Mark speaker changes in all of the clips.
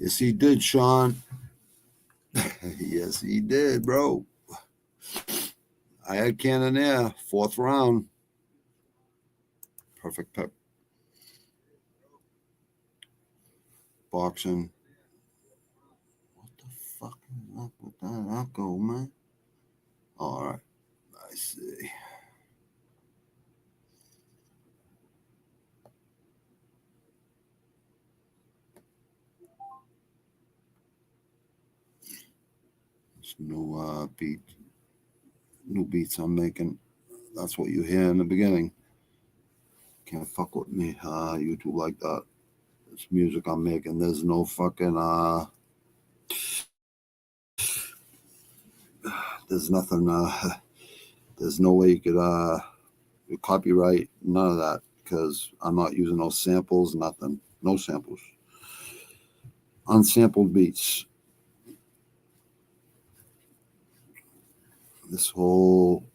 Speaker 1: Yes, he did, Sean. Yes, he did, bro. I had Cannonier, 4th round. Perfect pep. Boxing. What the fuck is up with that echo, man? All right. I see. It's new new beats I'm making. That's what you hear in the beginning. Can't fuck with me, YouTube like that. It's music I'm making. There's no fucking there's nothing there's no way you could copyright, none of that, because I'm not using no samples, nothing. No samples. Unsampled beats. This whole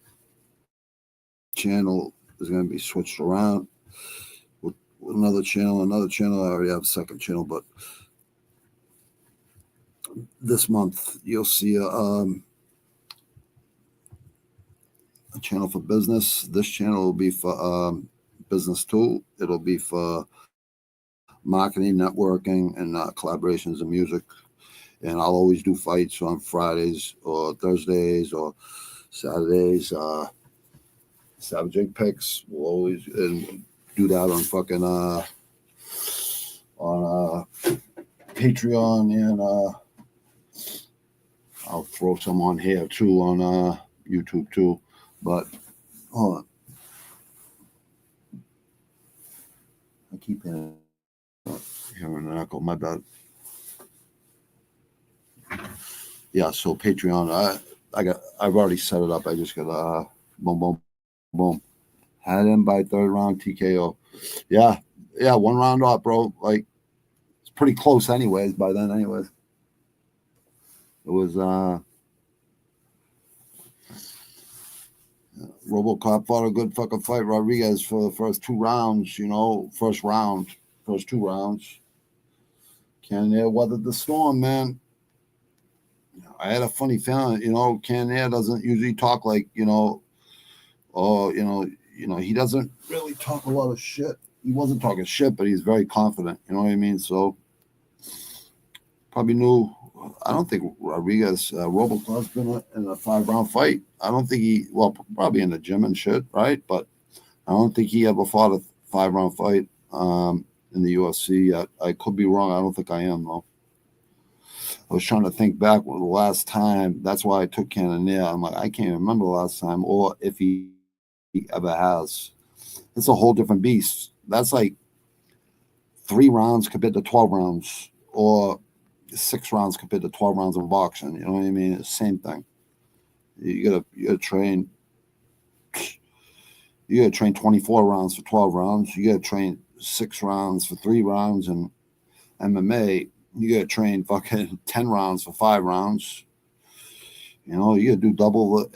Speaker 1: channel is going to be switched around with another channel. I already have a second channel, but this month you'll see a channel for business. This channel will be for business too. It'll be for marketing, networking, and collaborations and music. And I'll always do fights on Fridays or Thursdays or Saturdays. Savage Egg Picks. We'll always do that on fucking on Patreon, and I'll throw some on here too on YouTube too. But hold on, I keep hearing an echo. My bad. Yeah, so Patreon. I've already set it up. I just got boom, boom, boom. Had him by 3rd round TKO. Yeah, 1 round off, bro. Like, it's pretty close anyways by then anyways. It was RoboCop fought a good fucking fight. Rodriguez for the first 2 rounds, first 2 rounds. Cannonier weathered the storm, man. I had a funny feeling, Cannonier doesn't usually talk like, he doesn't really talk a lot of shit. He wasn't talking shit, but he's very confident. You know what I mean? So probably knew. I don't think Rodriguez, Robocop's been in a 5-round fight. I don't think probably in the gym and shit, right? But I don't think he ever fought a 5-round fight in the UFC yet. I could be wrong. I don't think I am, though. I was trying to think back when the last time. That's why I took Cannonier. I'm like, I can't remember the last time, or if he ever has. It's a whole different beast. That's like 3 rounds compared to 12 rounds, or 6 rounds compared to 12 rounds of boxing. You know what I mean? It's the same thing. You gotta train. You gotta train 24 rounds for 12 rounds. You gotta train 6 rounds for 3 rounds in MMA. You gotta train fucking 10 rounds for 5 rounds. You gotta do double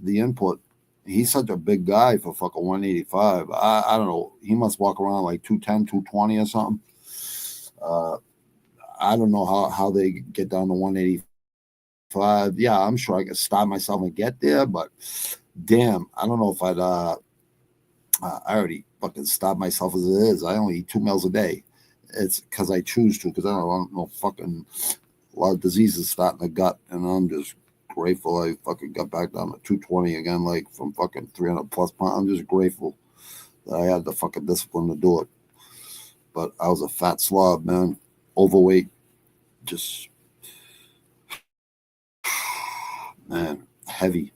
Speaker 1: the input. He's such a big guy for fucking 185. I don't know. He must walk around like 210, 220 or something. I don't know how they get down to 185. Yeah, I'm sure I could stop myself and get there, but damn, I don't know if I'd. I already fucking stopped myself as it is. I only eat 2 meals a day. It's because I choose to, because I don't know fucking a lot of diseases start in the gut, and I'm just grateful I fucking got back down to 220 again, like from fucking 300 plus pounds. I'm just grateful that I had the fucking discipline to do it. But I was a fat slob, man, overweight, just man, heavy.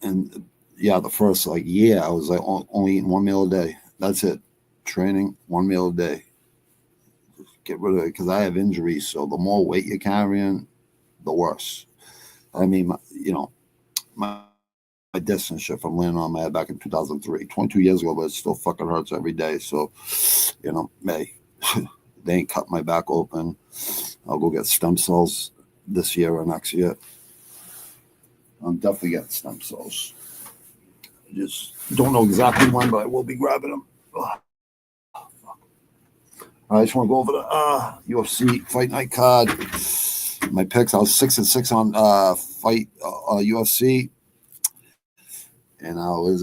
Speaker 1: And yeah, the first like year, I was like only eating 1 meal a day. That's it. Training, 1 meal a day. Get rid of it because I have injuries. So the more weight you're carrying, the worse. I mean, my distance shift from landing on my head back in 2003, 22 years ago, but it still fucking hurts every day. So, hey, they ain't cut my back open. I'll go get stem cells this year or next year. I'm definitely getting stem cells. I just don't know exactly when, but I will be grabbing them. Ugh. I just want to go over the UFC Fight Night card. My picks, I was 6-6 on UFC. And I was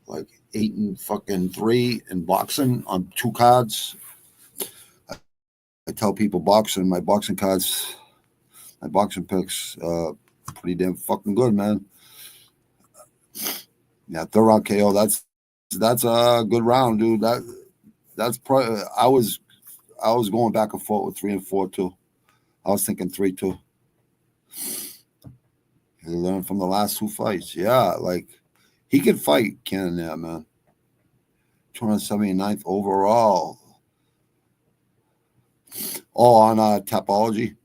Speaker 1: like 8-3 in boxing on 2 cards. I tell people boxing, my boxing cards, my boxing picks, pretty damn fucking good, man. Yeah, third round KO. That's a good round, dude. That's probably. I was going back and forth with 3 and 4 too. I was thinking 3-2. He learned from the last 2 fights. Yeah, like he could fight, Cannon. Yeah, man. 279th overall. Oh, on Tapology.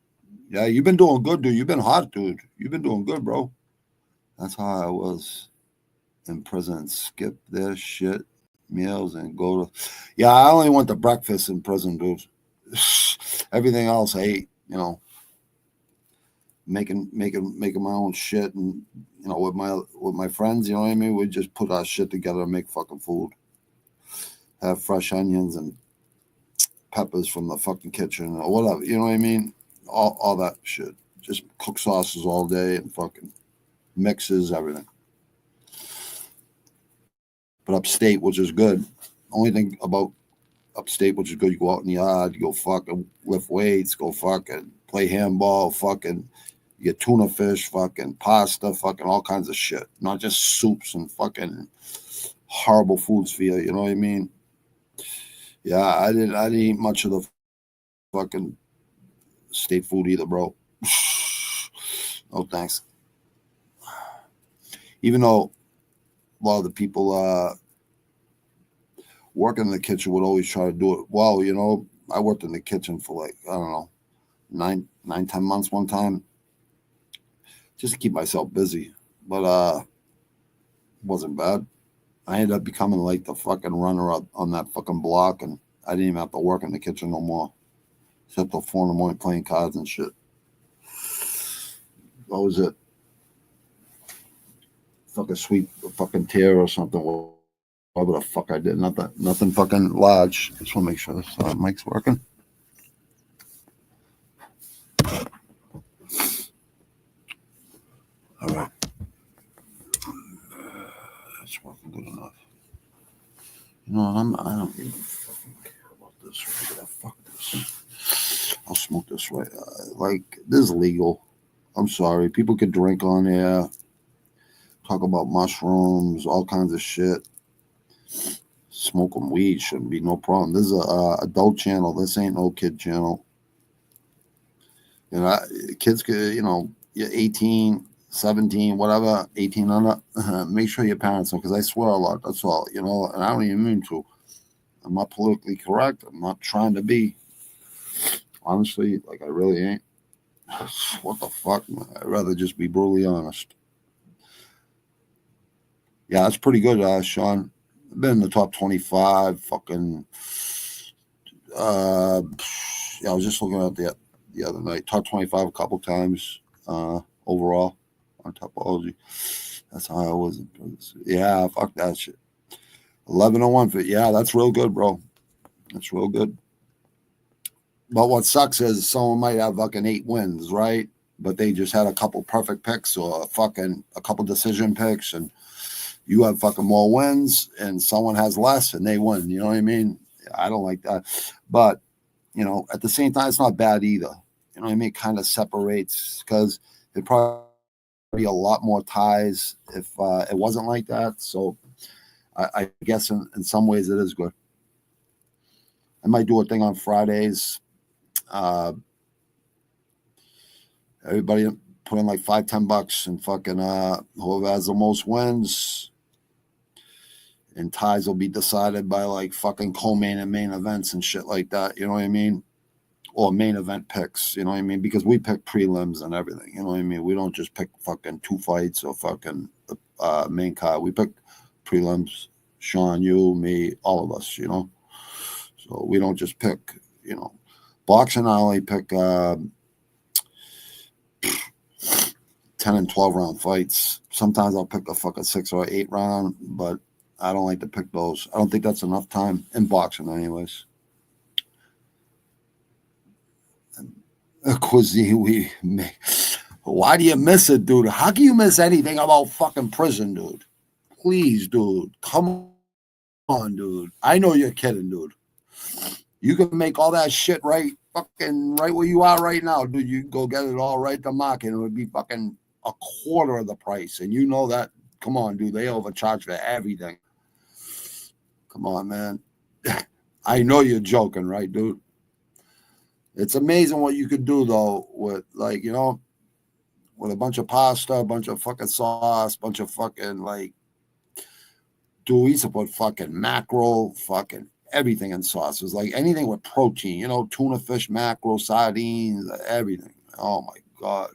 Speaker 1: Yeah, you've been doing good, dude. You've been hot, dude. You've been doing good, bro. That's how I was in prison. Skip this shit, meals, and go to. Yeah, I only went to breakfast in prison, dude. Everything else I ate, making my own shit, and with my friends, you know what I mean. We just put our shit together and make fucking food. Have fresh onions and peppers from the fucking kitchen or whatever, you know what I mean? All that shit. Just cook sauces all day and fucking mixes, everything. But upstate, which is good. Only thing about upstate, which is good, you go out in the yard, you go fucking lift weights, go fucking play handball, fucking you get tuna fish, fucking pasta, fucking all kinds of shit. Not just soups and fucking horrible foods for you, you know what I mean? Yeah, I didn't eat much of the fucking state food either, bro. No thanks. Even though a lot of the people working in the kitchen would always try to do it well, I worked in the kitchen for like, I don't know, 9-10 months one time, just to keep myself busy. But it wasn't bad. I ended up becoming like the fucking runner up on that fucking block, and I didn't even have to work in the kitchen no more. Except till 4 in the morning playing cards and shit. That was it. Fucking sweet fucking tear or something. Whatever the fuck I did. Nothing fucking large. Just want to make sure this mic's working. All right. That's working good enough. I don't even fucking care about this right now. Fuck this. I'll smoke this right. This is legal. I'm sorry. People could drink on here, talk about mushrooms, all kinds of shit. Smoking weed shouldn't be no problem. This is a adult channel. This ain't no kid channel. Kids could, you're 18, 17, whatever, 18 under. Make sure your parents know, because I swear a lot. That's all, and I don't even mean to. I'm not politically correct. I'm not trying to be. Honestly, I really ain't. What the fuck, man? I'd rather just be brutally honest. Yeah, that's pretty good, Sean. I've been in the top 25. Fucking. Yeah, I was just looking at the other night. Top 25 a couple times overall on Topology. That's how I was. Yeah, fuck that shit. 1101 for, yeah, that's real good, bro. That's real good. But what sucks is someone might have fucking 8 wins, right? But they just had a couple perfect picks or fucking a couple decision picks, and you have fucking more wins, and someone has less, and they win. You know what I mean? I don't like that. But, you know, at the same time, it's not bad either. You know what I mean? It kind of separates, because it'd probably be a lot more ties if it wasn't like that. So I guess in some ways it is good. I might do a thing on Fridays. Everybody put in like $5-10 and fucking whoever has the most wins, and ties will be decided by like fucking co-main and main events and shit like that. You know what I mean? Or main event picks. You know what I mean? Because we pick prelims and everything. You know what I mean? We don't just pick fucking 2 fights or fucking main card. We pick prelims. Sean, you, me, all of us. You know. So we don't just pick. You know, boxing. I only pick 10 and 12 round fights. Sometimes I'll pick a fucking 6 or 8 round, but I don't like to pick those. I don't think that's enough time in boxing, anyways. Cuisine we make. Why do you miss it, dude? How can you miss anything about fucking prison, dude? Please, dude. Come on, dude. I know you're kidding, dude. You can make all that shit right where you are right now, dude. You can go get it all right at the market, and it would be fucking a quarter of the price. And you know that. Come on, dude. They overcharge for everything. Come on, man. I know you're joking, right, dude? It's amazing what you could do, though, with, like, you know, with a bunch of pasta, a bunch of fucking sauce, bunch of fucking, like, dude, we used to put fucking mackerel, fucking everything in sauces, like anything with protein, you know, tuna fish, mackerel, sardines, everything. Oh, my God.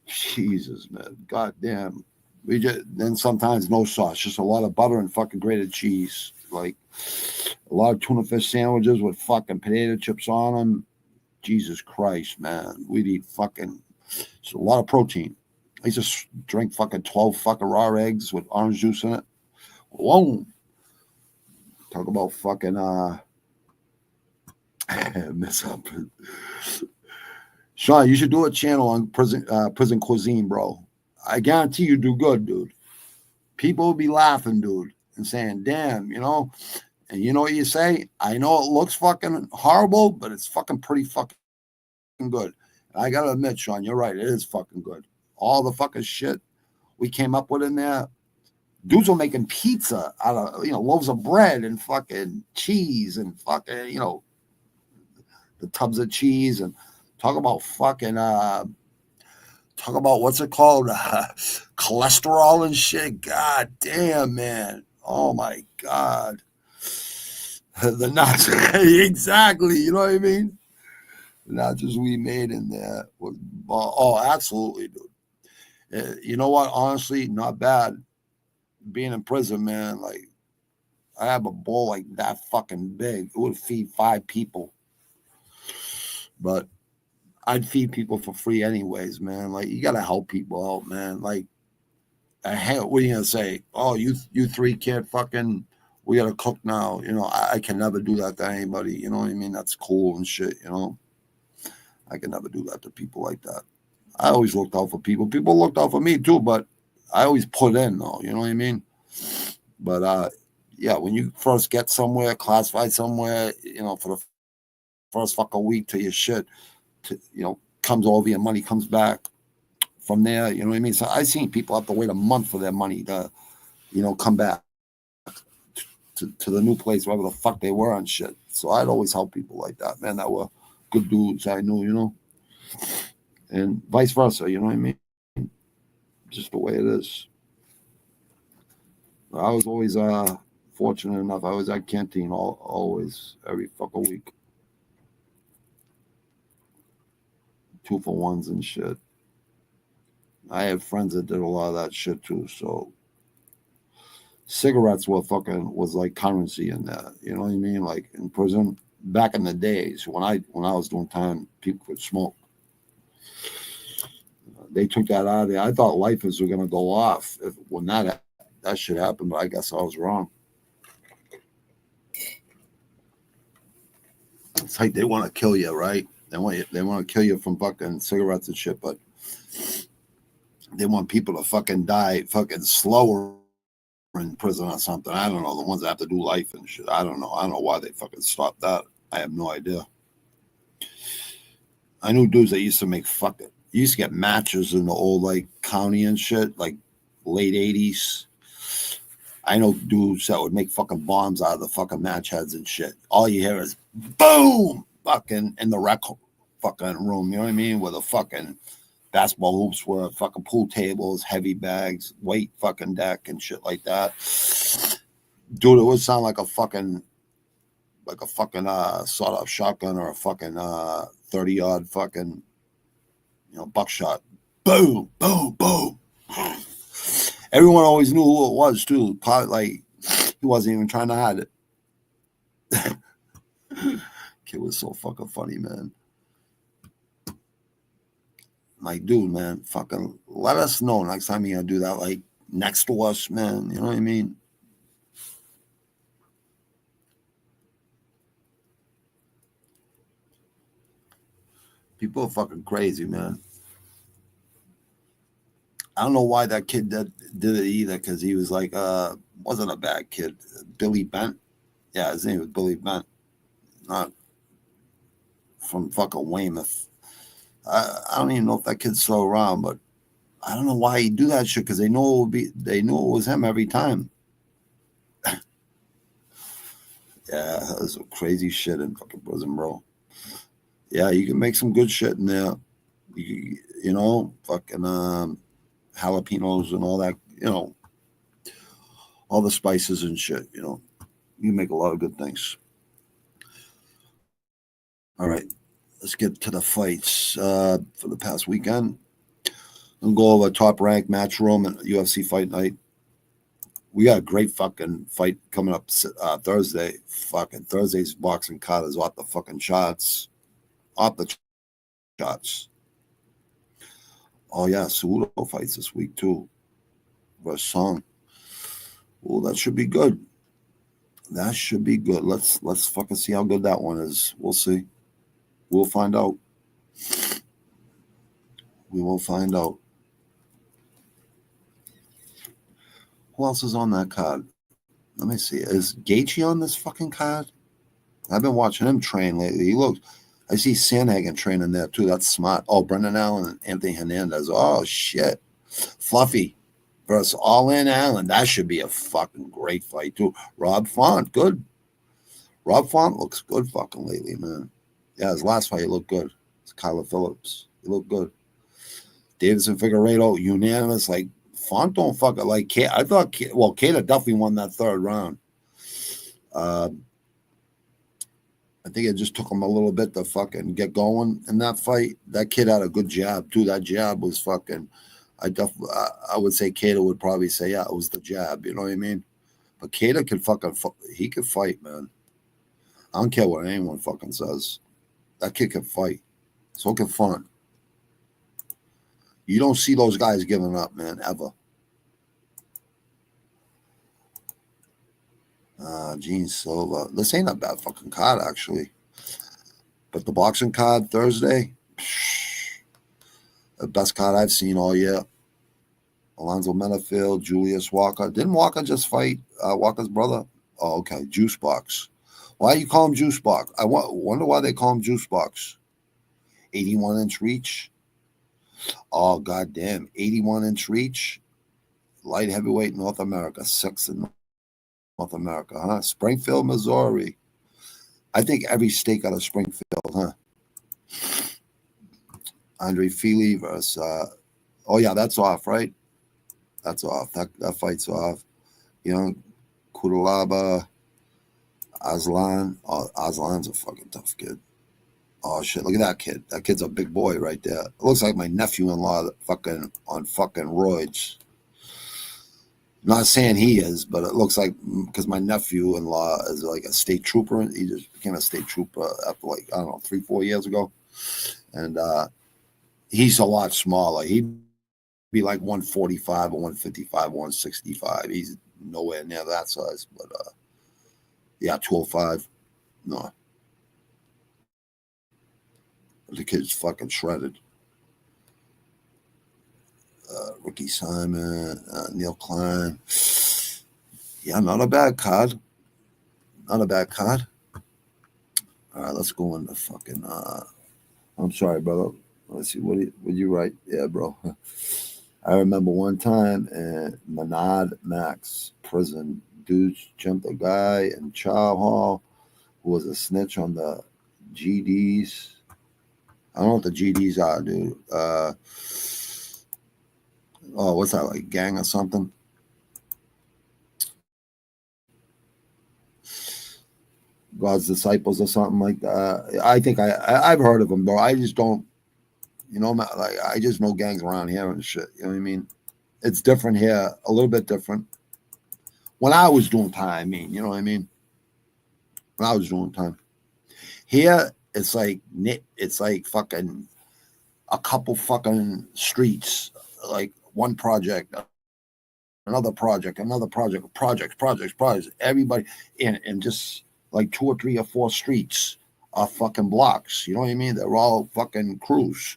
Speaker 1: Jesus, man. God damn. We just, then sometimes no sauce, just a lot of butter and fucking grated cheese. Like a lot of tuna fish sandwiches with fucking potato chips on them. Jesus Christ, man. We'd eat fucking, it's a lot of protein. I used to drink fucking 12 fucking raw eggs with orange juice in it. Whoa. Talk about fucking, mess up. Sean, you should do a channel on prison cuisine, bro. I guarantee you do good, dude. People will be laughing, dude, and saying, damn, you know. And you know what you say? I know it looks fucking horrible, but it's fucking pretty fucking good. And I got to admit, Sean, you're right. It is fucking good. All the fucking shit we came up with in there. Dudes were making pizza out of, you know, loaves of bread and fucking cheese and fucking, you know, the tubs of cheese, and talk about fucking, talk about what's it called? Cholesterol and shit. God damn, man. Oh my God. The nachos. Exactly. You know what I mean? The nachos we made in there. Oh, absolutely, dude. You know what? Honestly, not bad. Being in prison, man, like, I have a bowl like that fucking big. It would feed 5 people. But I'd feed people for free anyways, man. Like, you gotta help people out, man. Like, what are you gonna say? Oh, you 3 can't fucking, we gotta cook now. You know, I can never do that to anybody. You know what I mean? That's cool and shit, you know. I can never do that to people like that. I always looked out for people. People looked out for me too, but I always put in, though. You know what I mean? But yeah, when you first get somewhere, classified somewhere, you know, for the first fucking week till your shit, you know, comes over, your money comes back from there. You know what I mean? So I seen people have to wait a month for their money to, you know, come back to the new place, wherever the fuck they were and shit. So I'd always help people like that, man, that were good dudes I knew, you know, and vice versa. You know what I mean? Just the way it is. I was always fortunate enough. I was at canteen always, every fucking week. 2-for-1s and shit. I had friends that did a lot of that shit too. So cigarettes was like currency in there. You know what I mean? Like in prison back in the days when I was doing time, people could smoke. They took that out of there. I thought lifers were gonna go off when that that shit happened, but I guess I was wrong. It's like they want to kill you, right? They want to kill you from fucking cigarettes and shit, but they want people to fucking die fucking slower in prison or something. I don't know. The ones that have to do life and shit. I don't know. I don't know why they fucking stopped that. I have no idea. I knew dudes that used to make fucking. You used to get matches in the old like county and shit, like late 80s. I know dudes that would make fucking bombs out of the fucking match heads and shit. All you hear is boom, fucking in the rec fucking room. You know what I mean? Where the fucking basketball hoops were, fucking pool tables, heavy bags, weight fucking deck and shit like that. Dude, it would sound like a fucking sawed-off shotgun or a fucking 30-yard fucking, buckshot. Boom, boom, boom. Everyone always knew who it was too. Probably like he wasn't even trying to hide it. Kid was so fucking funny, man. Like, dude, man, fucking let us know next time you're gonna do that, like next to us, man. You know what I mean? People are fucking crazy, man. I don't know why that kid did it either, because he was like, wasn't a bad kid. Billy Bent. Yeah, his name was Billy Bent. Not from fucking Weymouth. I don't even know if that kid's still around, but I don't know why he do that shit, because they knew it was him every time. Yeah, that's some crazy shit in fucking prison, bro. Yeah, you can make some good shit in there. Fucking jalapenos and all that, all the spices and shit, you make a lot of good things. All right, let's get to the fights for the past weekend. We'll go over Top Rank, Matchroom, and UFC Fight Night. We got a great fucking fight coming up Thursday. Fucking Thursday's boxing card is off the fucking charts. Off the charts. Oh yeah, Cejudo fights this week too. Versus Song. Well, that should be good. That should be good. Let's fucking see how good that one is. We'll see. We'll find out. We will find out. Who else is on that card? Let me see. Is Gaethje on this fucking card? I've been watching him train lately. I see Sandhagen training there too. That's smart. Oh, Brendan Allen and Anthony Hernandez. Oh shit. Fluffy versus All-In Allen. That should be a fucking great fight too. Rob Font, good. Rob Font looks good fucking lately, man. Yeah, his last fight he looked good. It's Kyler Phillips. He looked good. Davidson Figueiredo, unanimous. Like Font don't fucking like Kate. I thought Keita definitely won that third round. I think it just took him a little bit to fucking get going in that fight. That kid had a good jab too. That jab was fucking. I would say Keita would probably say, yeah, it was the jab. You know what I mean? But Keita could he could fight, man. I don't care what anyone fucking says. That kid can fight. So can Font. You don't see those guys giving up, man, ever. Gene Silva. This ain't a bad fucking card, actually. But the boxing card Thursday, the best card I've seen all year. Alonzo Menafield, Julius Walker. Didn't Walker just fight Walker's brother? Oh, okay. Juice Box. Why do you call him Juice Box? I wonder why they call him Juice Box. 81-inch reach. Oh, goddamn. 81-inch reach. Light heavyweight North America. Sixth in North America, huh? Springfield, Missouri. I think every state got a Springfield, huh? Andre Fili versus, oh yeah, that's off, right? That's off. That fight's off. Kudalaba, Aslan. Oh, Aslan's a fucking tough kid. Oh shit, look at that kid. That kid's a big boy right there. It looks like my nephew-in-law fucking on fucking roids. Not saying he is, but it looks like, because my nephew-in-law is like a state trooper. He just became a state trooper after 3, 4 years ago. And he's a lot smaller. He'd be like 145 or 155, 165. He's nowhere near that size. But yeah, 205. No. The kid's fucking shredded. Ricky Simon, Neil Klein. Yeah, not a bad card. Not a bad card. All right, let's go into fucking. I'm sorry, brother. Let's see. What you write? Yeah, bro. I remember one time in Menard Max prison, dudes jumped a guy in Chow Hall who was a snitch on the GDs. I don't know what the GDs are, dude. What's that, like gang or something? God's disciples or something like that. I think I've heard of them, bro. I just don't, like I just know gangs around here and shit. You know what I mean? It's different here, a little bit different. When I was doing time, I mean, you know what I mean? When I was doing time. Here, it's like fucking a couple fucking streets, like one project, another project, projects. Everybody, and just like 2 or 3 or 4 streets are fucking blocks. You know what I mean? They're all fucking crews.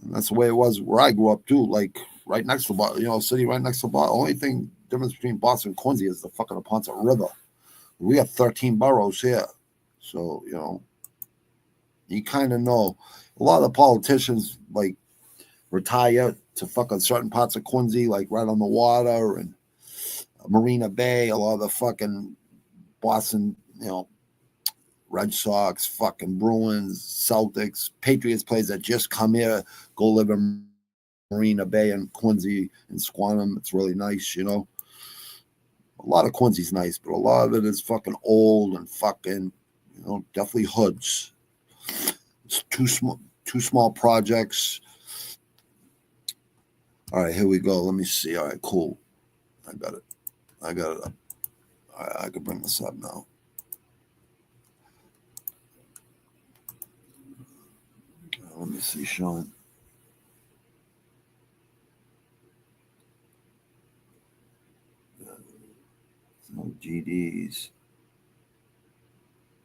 Speaker 1: And that's the way it was where I grew up too. Like right next to Boston, city right next to Boston. Only thing difference between Boston and Quincy is the fucking Aponte River. We have 13 boroughs here, so you kind of know. A lot of the politicians like retire to fucking certain parts of Quincy, like right on the water and Marina Bay. A lot of the fucking Boston, Red Sox, fucking Bruins, Celtics, Patriots players that just come here, go live in Marina Bay and Quincy and Squantum. It's really nice, A lot of Quincy's nice, but a lot of it is fucking old and fucking, definitely hoods. It's too small projects. All right, here we go. Let me see. All right, cool. I got it. All right, I can bring this up now. Let me see, Sean. No GDs.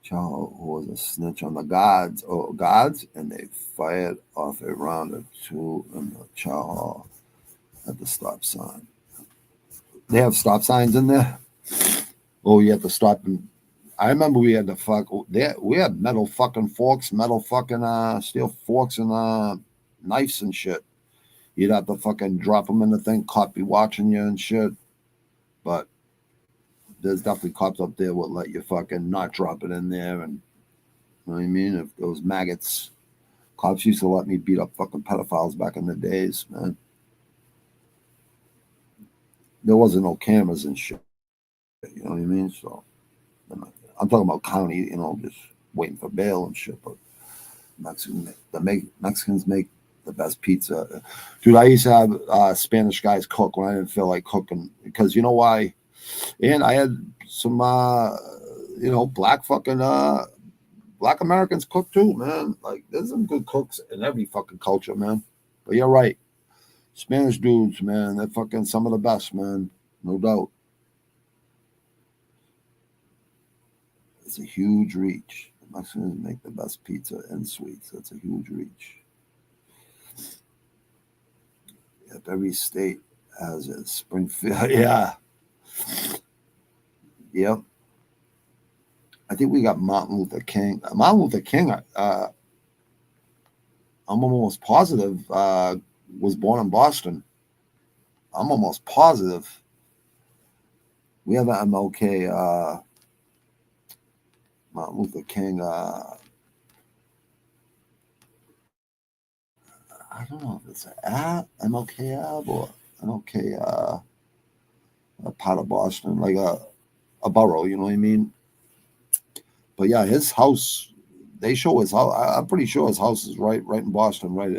Speaker 1: Child who was a snitch on the gods, and they fired off a round or 2 in the chow hall at the stop sign. They have stop signs in there. Oh, you have to stop. I remember we had to we had metal fucking forks, metal fucking steel forks and knives and shit. You'd have to fucking drop them in the thing. Cop be watching you and shit. But there's definitely cops up there would let you fucking not drop it in there. And you know what I mean? If those maggots, cops used to let me beat up fucking pedophiles back in the days, man. There wasn't no cameras and shit. You know what I mean? So I'm talking about county, just waiting for bail and shit. But Mexicans make the best pizza. Dude, I used to have Spanish guys cook when I didn't feel like cooking. Because you know why? And I had some, black Americans cook too, man. Like, there's some good cooks in every fucking culture, man. But you're right. Spanish dudes, man, they're fucking some of the best, man. No doubt. It's a huge reach. Mexicans make the best pizza and sweets. That's a huge reach. Yep, every state has a Springfield. Yeah. Yep. I think we got Martin Luther King. Martin Luther King, I'm almost positive, was born in Boston. I'm almost positive. We have an MLK, Martin Luther King. I don't know if it's at MLK Ave or MLK, a part of Boston, like a borough, you know what I mean? But yeah, his house, they show his house. I'm pretty sure his house is right in Boston, right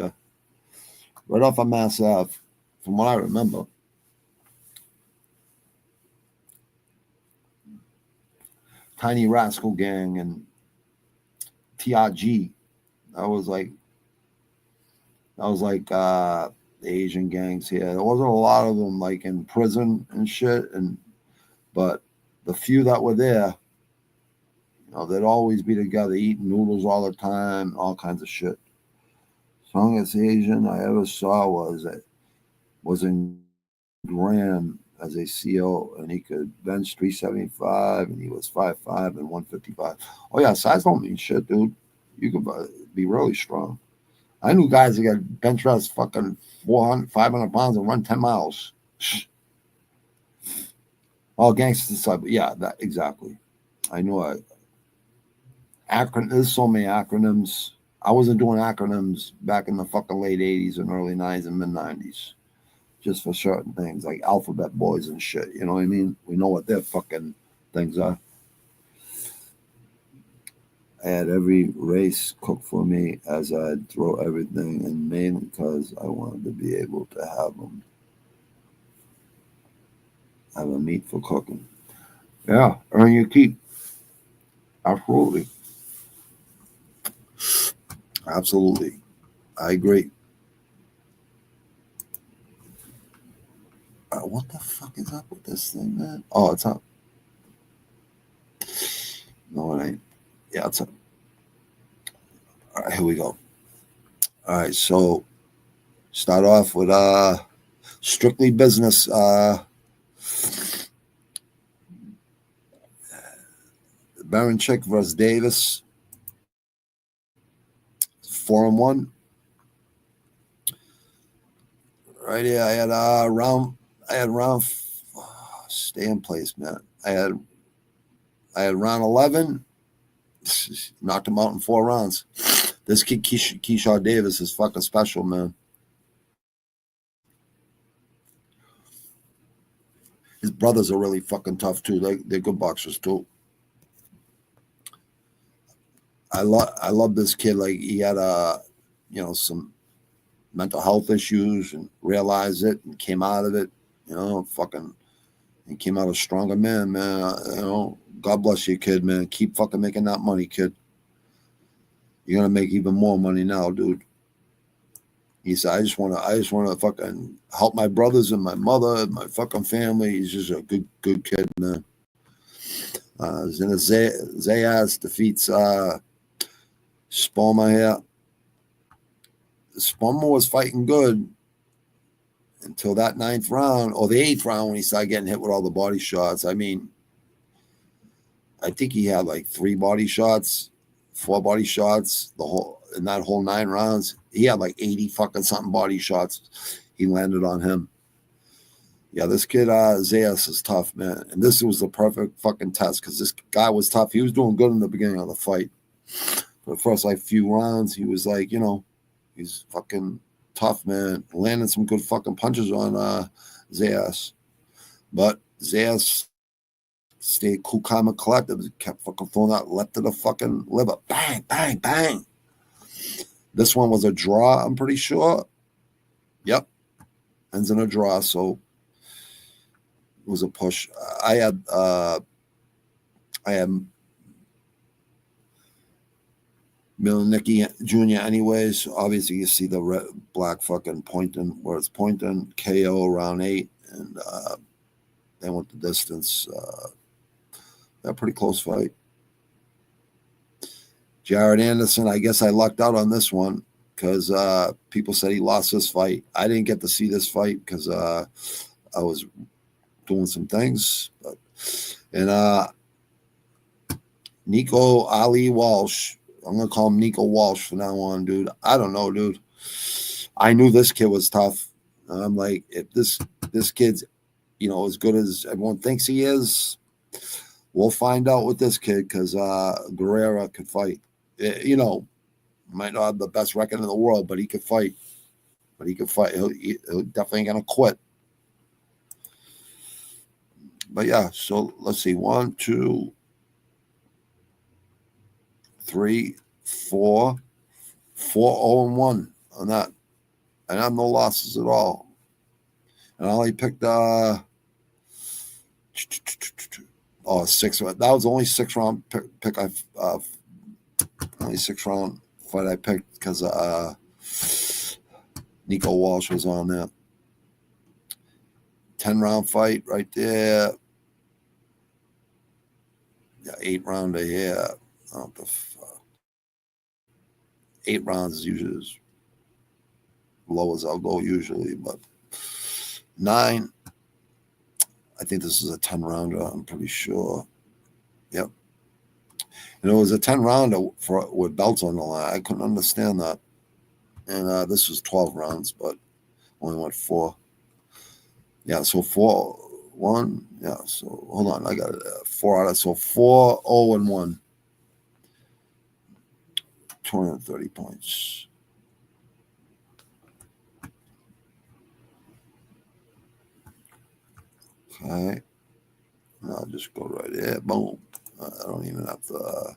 Speaker 1: off of Mass Ave, from what I remember. Tiny Rascal Gang and TRG. That was like the Asian gangs here. There wasn't a lot of them like in prison and shit, but the few that were there, they'd always be together eating noodles all the time, all kinds of shit. Strongest Asian I ever saw was in Graham as a CO, and he could bench 375, and he was 5'5" and 155. Oh yeah, size don't mean shit, dude. You could be really strong. I knew guys that got bench press fucking 400, 500 pounds and run 10 miles. All gangster side, but yeah, that exactly. I knew there's so many acronyms. I wasn't doing acronyms back in the fucking late 80s and early 90s and mid 90s. Just for certain things like alphabet boys and shit. You know what I mean? We know what their fucking things are. I had every race cooked for me as I'd throw everything in, mainly because I wanted to be able to have a meat for cooking. Yeah, earn your keep. Absolutely. Absolutely. I agree. What the fuck is up with this thing, man? Oh, it's up. No, it ain't. Yeah, it's up. All right, here we go. All right, so start off with strictly business. Baranchik versus Davis. 4-1. Right here, I had round. Stay in place, man. I had round 11. Knocked him out in 4 rounds. This kid Keyshawn Davis is fucking special, man. His brothers are really fucking tough too. They're good boxers too. I love this kid. Like he had some mental health issues and realized it and came out of it. He came out a stronger man, man. God bless you, kid, man. Keep fucking making that money, kid. You're gonna make even more money now, dude. He said, I just wanna fucking help my brothers and my mother and my fucking family. He's just a good kid, man. Zayas defeats Spoma here. Spoma was fighting good until that 9th round or the 8th round when he started getting hit with all the body shots. I mean, I think he had like 4 body shots in that whole 9 rounds. He had like 80 fucking something body shots he landed on him. Yeah, this kid Zayas is tough, man. And this was the perfect fucking test because this guy was tough. He was doing good in the beginning of the fight. For the first few rounds, he was like, he's fucking tough, man. Landing some good fucking punches on Zayas. But Zayas stayed cool, calm, and collected. Kept fucking throwing that left to the fucking liver. Bang, bang, bang. This one was a draw, I'm pretty sure. Yep. Ends in a draw, so it was a push. I had Milnicki Jr. anyways. Obviously, you see the red, black fucking pointing where it's pointing. KO round 8, and they went the distance. A pretty close fight. Jared Anderson, I guess I lucked out on this one because people said he lost this fight. I didn't get to see this fight because I was doing some things. And Nico Ali Walsh, I'm going to call him Nico Walsh from now on, dude. I don't know, dude. I knew this kid was tough. I'm like, if this kid's, as good as everyone thinks he is, we'll find out with this kid because Guerrera could fight. Might not have the best record in the world, but he could fight. He'll definitely going to quit. But yeah, so let's see. 1, 2, 3, 4, 4-0-1 on that. And I have no losses at all. And I only picked 6. That was the only 6-round pick only 6-round fight I picked because Nico Walsh was on there. 10-round fight right there. Yeah, 8-rounder here. Oh, the fuck. 8 rounds is usually as low as I'll go usually, but 9. I think this is a 10-rounder. I'm pretty sure. Yep. And it was a 10-rounder with belts on the line. I couldn't understand that. And this was 12 rounds, but only went 4. Yeah, so 4-1. Yeah, so hold on. I got 4 out of, so 4-0-1. 230 points. Okay. And I'll just go right there. Boom. I don't even have to.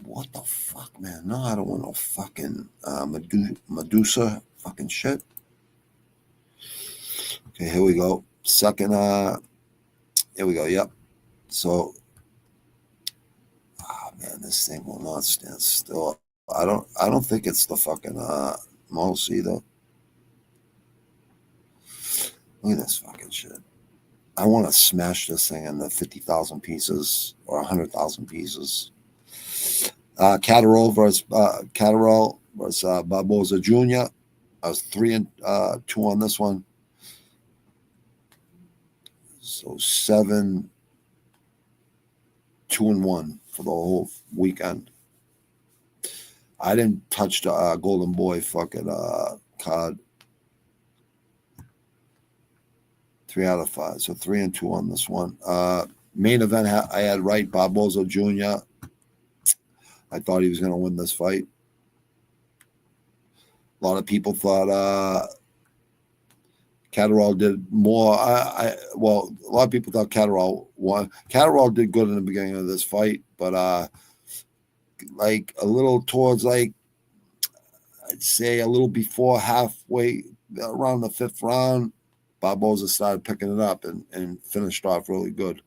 Speaker 1: What the fuck, man? No, I don't want no fucking Medusa fucking shit. Okay, here we go. Second, here we go. Yep. So, man, this thing will not stand still. I don't think it's the fucking mouse either. Look at this fucking shit. I want to smash this thing into 50,000 pieces or 100,000 pieces. Catterall versus Barboza Jr. I was 3-2 on this one. So 7-2-1 for the whole weekend. I didn't touch the Golden Boy fucking card. 3 out of 5. So 3-2 on this one. Main event, I had right Barboza Jr. I thought he was going to win this fight. A lot of people thought Catterall did more. Well, a lot of people thought Catterall won. Catterall did good in the beginning of this fight, but like a little towards like I'd say a little before halfway around the 5th round, Barboza started picking it up and finished off really good.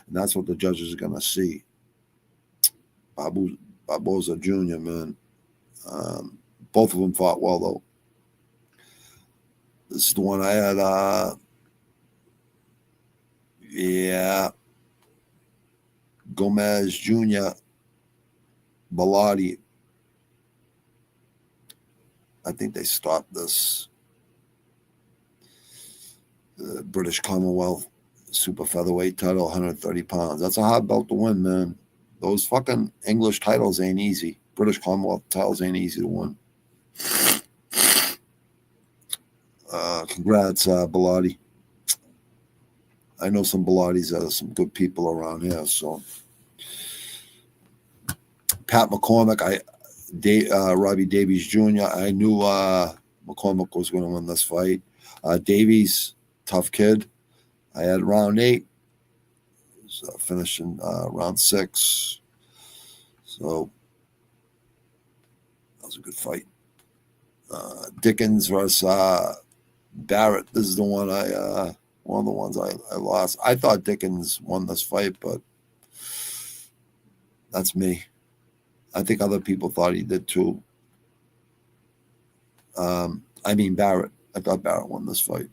Speaker 1: And that's what the judges are going to see. Barboza Jr., man. Both of them fought well, though. This is the one I had, yeah. Gomez Jr., Bellotti. I think they stopped this. The British Commonwealth super featherweight title, 130 pounds. That's a hard belt to win, man. Those fucking English titles ain't easy. British Commonwealth titles ain't easy to win. Congrats, Bellotti. I know some Bellottis that are some good people around here. So, Pat McCormick, Robbie Davies Jr. I knew McCormick was going to win this fight. Davies, tough kid. I had round 8. So finished in round 6. So that was a good fight. Dickens versus Barrett. This is the one one of the ones I lost. I thought Dickens won this fight, but that's me. I think other people thought he did too. I mean Barrett. I thought Barrett won this fight.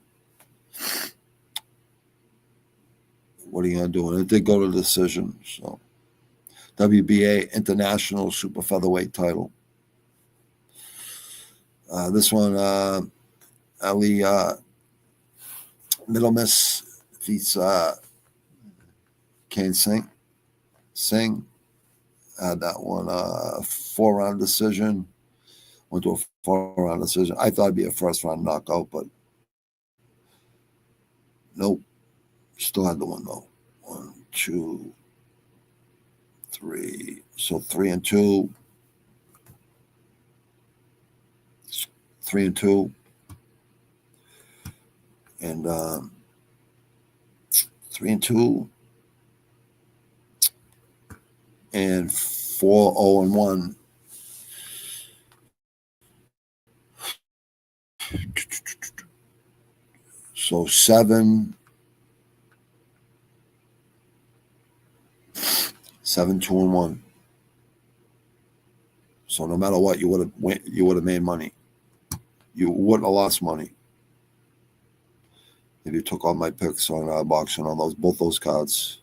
Speaker 1: What are you going to do? And it did go to decision. So, WBA International Super Featherweight title. This one, Ali Middlemiss defeats Kane Singh. Had that one 4-round decision. Went to a 4-round decision. I thought it'd be a first-round knockout, but nope. Still had the one though. 1, 2, 3. So 3-2. 3-2. And 3-2. And 4-0-1. So 7-2-1. So no matter what, you would have made money. You wouldn't have lost money if you took all my picks on boxing on both those cards.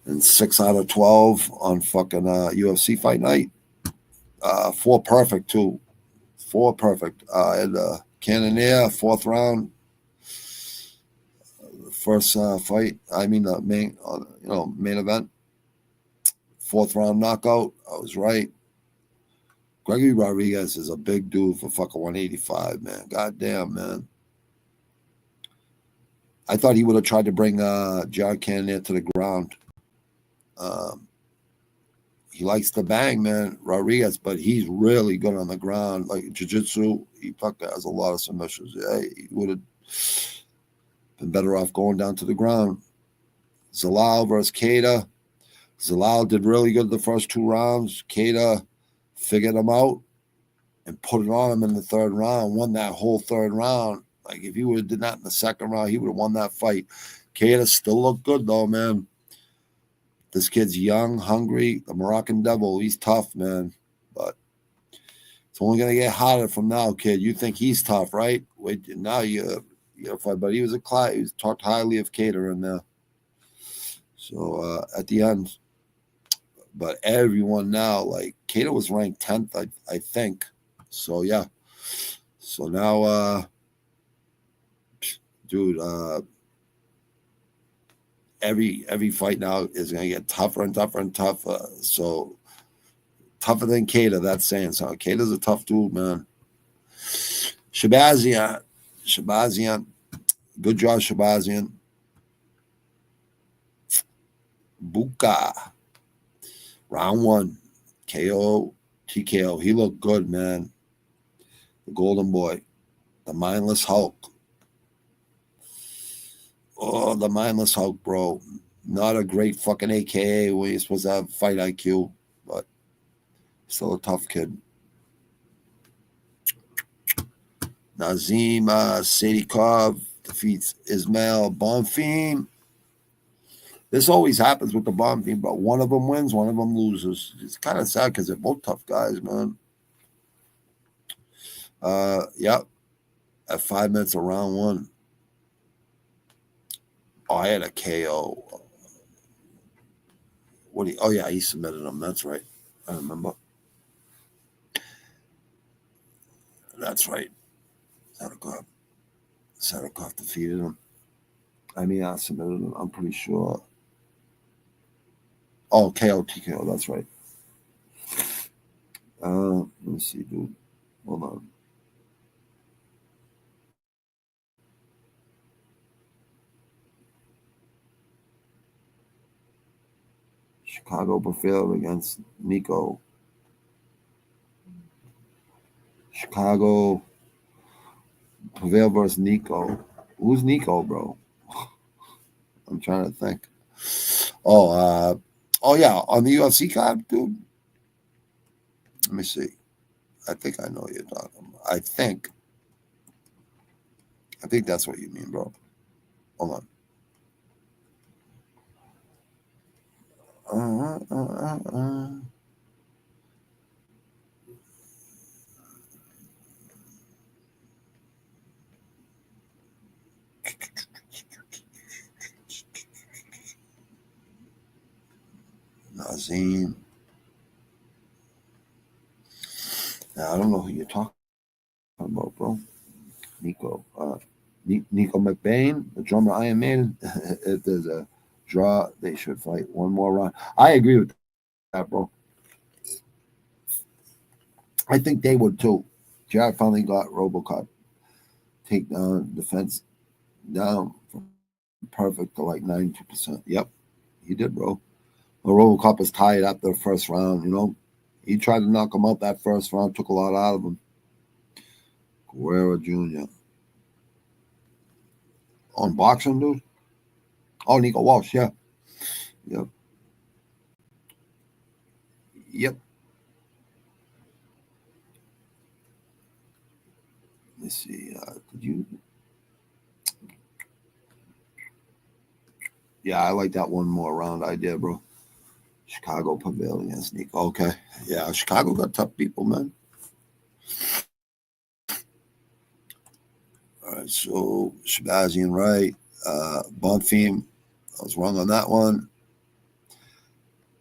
Speaker 1: And 6 out of 12 on fucking UFC Fight Night. 4 perfect too. 4 perfect. I had Cannoneer, 4th round. First fight. I mean the main event. 4th round knockout. I was right. Gregory Rodriguez is a big dude for fucking 185, man. Goddamn, man. I thought he would have tried to bring Jared Cannonier to the ground. He likes to bang, man, Rodriguez, but he's really good on the ground. Like jiu-jitsu, he fucking has a lot of submissions. Yeah, he would have been better off going down to the ground. Zalal versus Keita. Zalal did really good the first 2 rounds. Keita figured him out and put it on him in the 3rd round, won that whole 3rd round. Like, if he would have did that in the 2nd round, he would have won that fight. Keita still looked good, though, man. This kid's young, hungry, the Moroccan devil. He's tough, man. But it's only going to get hotter from now, kid. You think he's tough, right? Wait, now you fight. But he was he was talked highly of Keita in there. So at the end, but everyone now, like, Keita was ranked 10th, I think. So yeah. So now, dude, every fight now is gonna get tougher and tougher and tougher. So tougher than Keita, that's saying so. Keita's a tough dude, man. Shabazian. Good job, Shabazian. Buka. Round 1. KO, TKO. He looked good, man. The golden boy. The mindless Hulk. Oh, the mindless Hulk, bro. Not a great fucking AKA where you're supposed to have fight IQ, but still a tough kid. Nazim Sadikov defeats Ismail Bonfim. This always happens with the Bonfim, but one of them wins, one of them loses. It's kind of sad because they're both tough guys, man. Yep. At 5 minutes of round 1. Oh, I had a KO. Oh, yeah, he submitted him. That's right. I remember. That's right. Sadikov defeated him. I mean, I submitted him. I'm pretty sure. Oh, KO, TKO. That's right. Let me see, dude. Hold on. Chicago prevailed against Nico. Chicago prevailed versus Nico. Who's Nico, bro? I'm trying to think. Oh yeah, on the UFC card, dude. Let me see. I think I know what you're talking about. I think that's what you mean, bro. Hold on. Nazim. Now, I don't know who you're talking about, bro. Nico. Nico McBain, the drummer Iron Maiden. If there's a draw, they should fight one more round. I agree with that, bro. I think they would too. Jared finally got RoboCop takedown defense down from perfect to like 92%. Yep, he did, bro. Well, RoboCop was tired after the first round, you know. He tried to knock him out that first round, took a lot out of him. Guerrero Jr. On boxing, dude? Oh, Nico Walsh, yeah. Yep. Let me see. Did you? Yeah, I like that one more round idea, bro. Chicago prevailed against Nico. Okay. Yeah, Chicago got tough people, man. All right, so Shabazian, right. Bonfim, I was wrong on that one.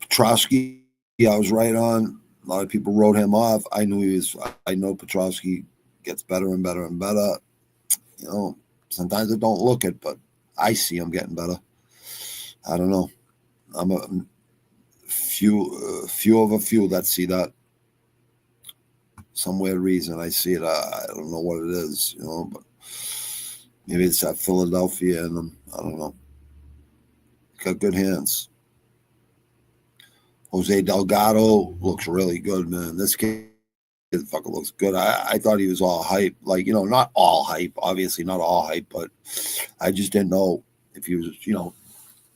Speaker 1: Petrosky, I was right on. A lot of people wrote him off. I know Petrosky gets better and better and better. You know, sometimes I don't look it, but I see him getting better. I don't know. I'm a few of a few that see that. Some weird reason I see it. I don't know what it is, you know, but maybe it's that Philadelphia in them. I don't know. Got good hands. Jose Delgado looks really good, man. This kid fucking looks good. I thought he was all hype. Like, you know, not all hype. Obviously not all hype, but I just didn't know if he was, you know,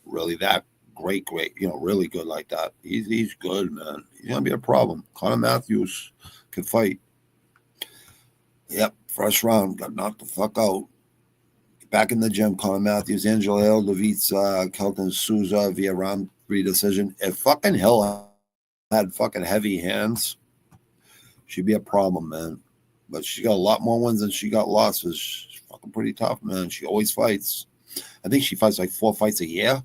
Speaker 1: really that great, you know, really good like that. He's good, man. He's going to be a problem. Conor Matthews can fight. Yep, first round. Got knocked the fuck out. Back in the gym, Conor Matthews, Angel Hill defeats Kelton Souza via round 3 decision. If fucking Hill had fucking heavy hands, she'd be a problem, man. But she got a lot more wins than she got losses. She's fucking pretty tough, man. She always fights. I think she fights like 4 fights a year.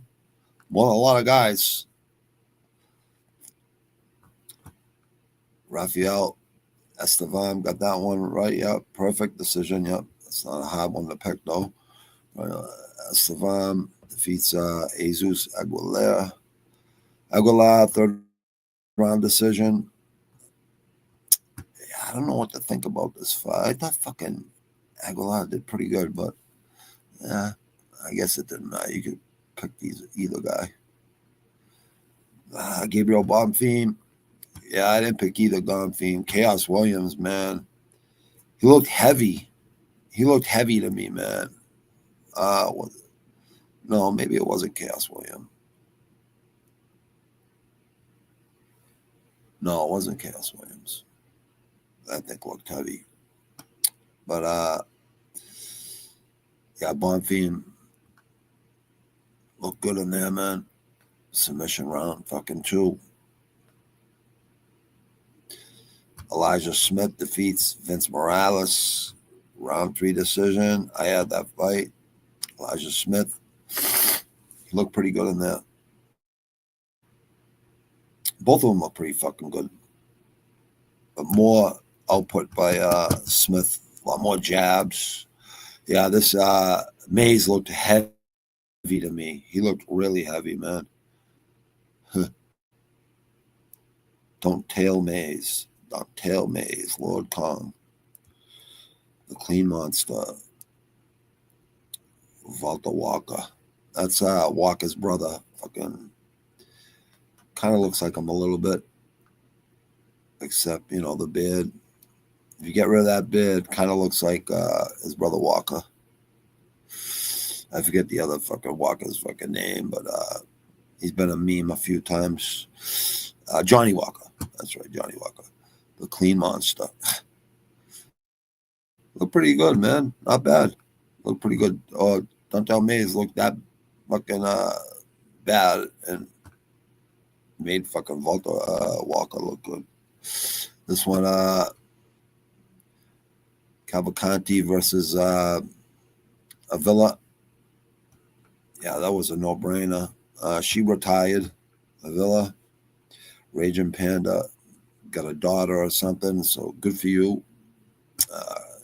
Speaker 1: More than a lot of guys. Rafael Estevan got that one right. Yep, perfect decision. Yep, it's not a hard one to pick though. Estevan defeats Jesus Aguilera. Aguilar, third round decision. I don't know what to think about this fight. I thought fucking Aguilar did pretty good, but yeah, I guess it didn't matter. You could pick either guy. Gabriel Bonfim. Yeah, I didn't pick either Bonfim. Chaos Williams, man. He looked heavy. He looked heavy to me, man. No, maybe it wasn't Chaos Williams. No, it wasn't Chaos Williams. I think looked heavy. But yeah, Bonfim looked good in there, man. Submission round, fucking 2. Elijah Smith defeats Vince Morales. Round 3 decision. I had that fight. Elijah Smith. He looked pretty good in there. Both of them look pretty fucking good. But more output by Smith. A lot more jabs. Yeah, this Mays looked heavy to me. He looked really heavy, man. Don't tail Mays. Don't tail Mays. Lord Kong. The Clean Monster. Walter Walker. That's Walker's brother. Fucking kind of looks like him a little bit. Except, you know, the beard. If you get rid of that beard, kind of looks like his brother Walker. I forget the other fucking Walker's fucking name, but he's been a meme a few times. Johnny Walker. That's right, Johnny Walker. The Clean Monster. Look pretty good, man. Not bad. Look pretty good. Oh, don't tell me it's looked that fucking bad and made fucking Walter Walker look good. This one, Cavalcanti versus Avila. Yeah, that was a no-brainer. She retired. Avila. Raging Panda got a daughter or something, so good for you.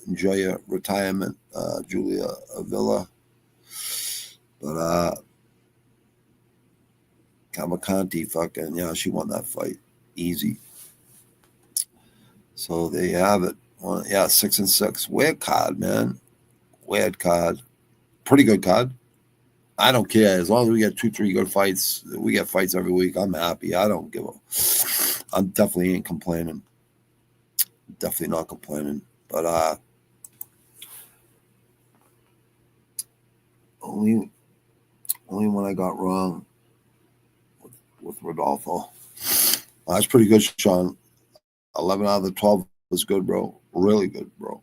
Speaker 1: Enjoy your retirement, Julia Avila. But Cavalcanti fucking, yeah, she won that fight. Easy. So there you have it. Well, yeah, 6-6. Weird card, man. Weird card. Pretty good card. I don't care. As long as we get 2-3 good fights, we get fights every week. I'm happy. I don't give a. I'm definitely ain't complaining. Definitely not complaining. But only one I got wrong with Rodolfo. That's pretty good, Sean. 11 out of the 12 was good, bro. Really good, bro.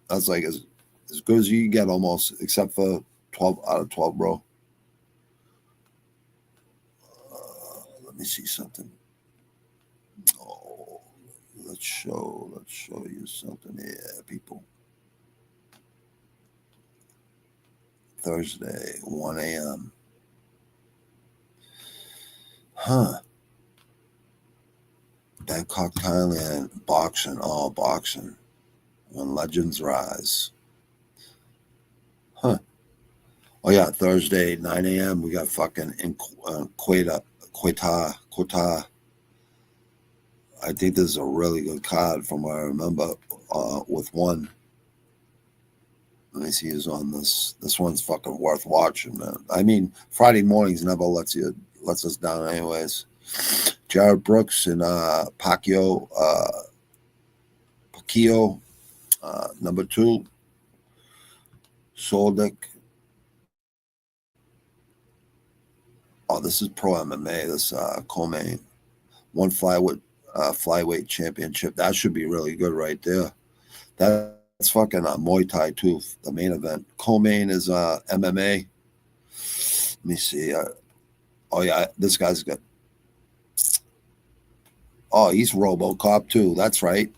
Speaker 1: That's like as good as you can get almost, except for 12 out of 12, bro. Let me see something. Oh, let's show you something here, people. Thursday, 1 a.m. Bangkok, Thailand, boxing, all boxing. When legends rise. Oh yeah, Thursday, 9 a.m. We got fucking in Quetta. I think this is a really good card from what I remember with one. Let me see who's on this. This one's fucking worth watching, man. I mean, Friday mornings never lets us down anyways. Jared Brooks and Pacquiao, number 2. Soldic. Oh, this is pro MMA. This co-main. One flyweight championship. That should be really good right there. That's fucking Muay Thai too. The main event. Co-main is MMA. Let me see. Oh yeah, this guy's good. Oh, he's RoboCop too. That's right.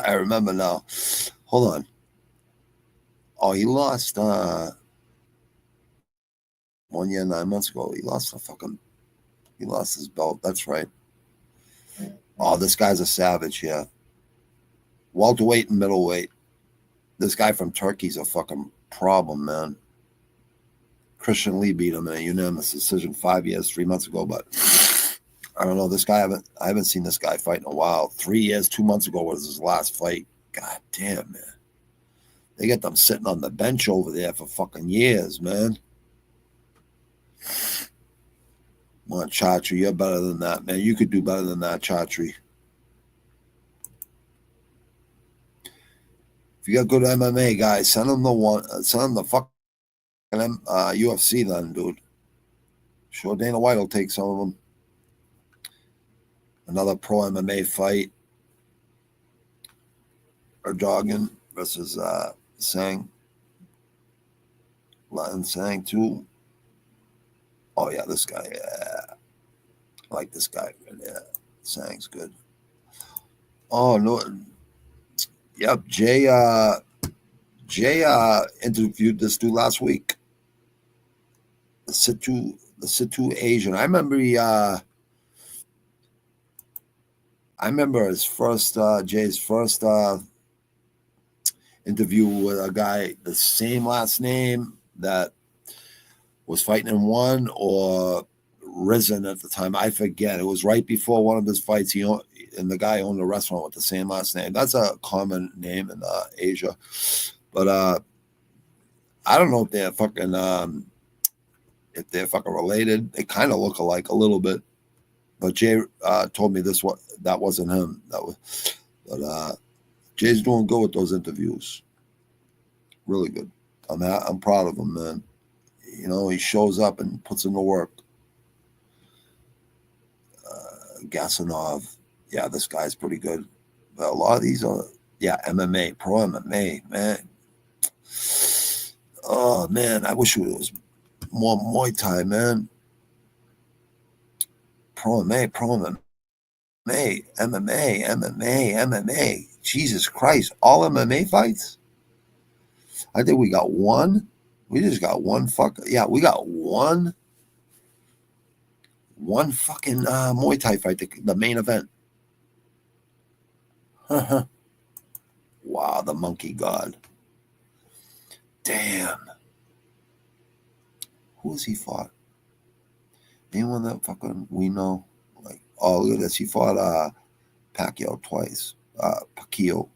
Speaker 1: I remember now. Hold on. Oh, he lost 1 year, 9 months ago. He lost his belt. That's right. Oh, this guy's a savage, yeah. Welterweight and middleweight. This guy from Turkey's a fucking problem, man. Christian Lee beat him in a unanimous decision 5 years, 3 months ago, but I don't know. This guy, I haven't seen this guy fight in a while. 3 years, 2 months ago was his last fight. God damn, man. They get them sitting on the bench over there for fucking years, man. Come on, Chatri, you're better than that, man. You could do better than that, Chatri. If you got good MMA guys, send them the fucking UFC then, dude. Sure, Dana White will take some of them. Another pro MMA fight. Erdogan versus Sang. Latin Sang too. Oh yeah, this guy. Yeah, I like this guy. Yeah, Sang's good. Oh no. Yep, Jay interviewed this dude last week. The Situ Asian. I remember his first Jay's first interview with a guy the same last name that was fighting in one or Risen at the time. I forget. It was right before one of his fights. And the guy owned a restaurant with the same last name. That's a common name in Asia. But I don't know if they're fucking related. They kind of look alike a little bit. But Jay told me that wasn't him. But Jay's doing good with those interviews. Really good. I'm proud of him, man. You know, he shows up and puts in the work. Gasanov. Yeah, this guy's pretty good. But a lot of these are, MMA, pro MMA, man. Oh, man, I wish it was more Muay Thai, man. Pro MMA, MMA. Jesus Christ, all MMA fights? I think we got one. We just got one we got one fucking Muay Thai fight, the main event. Wow, the monkey god. Damn. Who has he fought? Anyone that fucking we know? Like, oh, look at this. He fought Pacquiao twice. Pacquiao.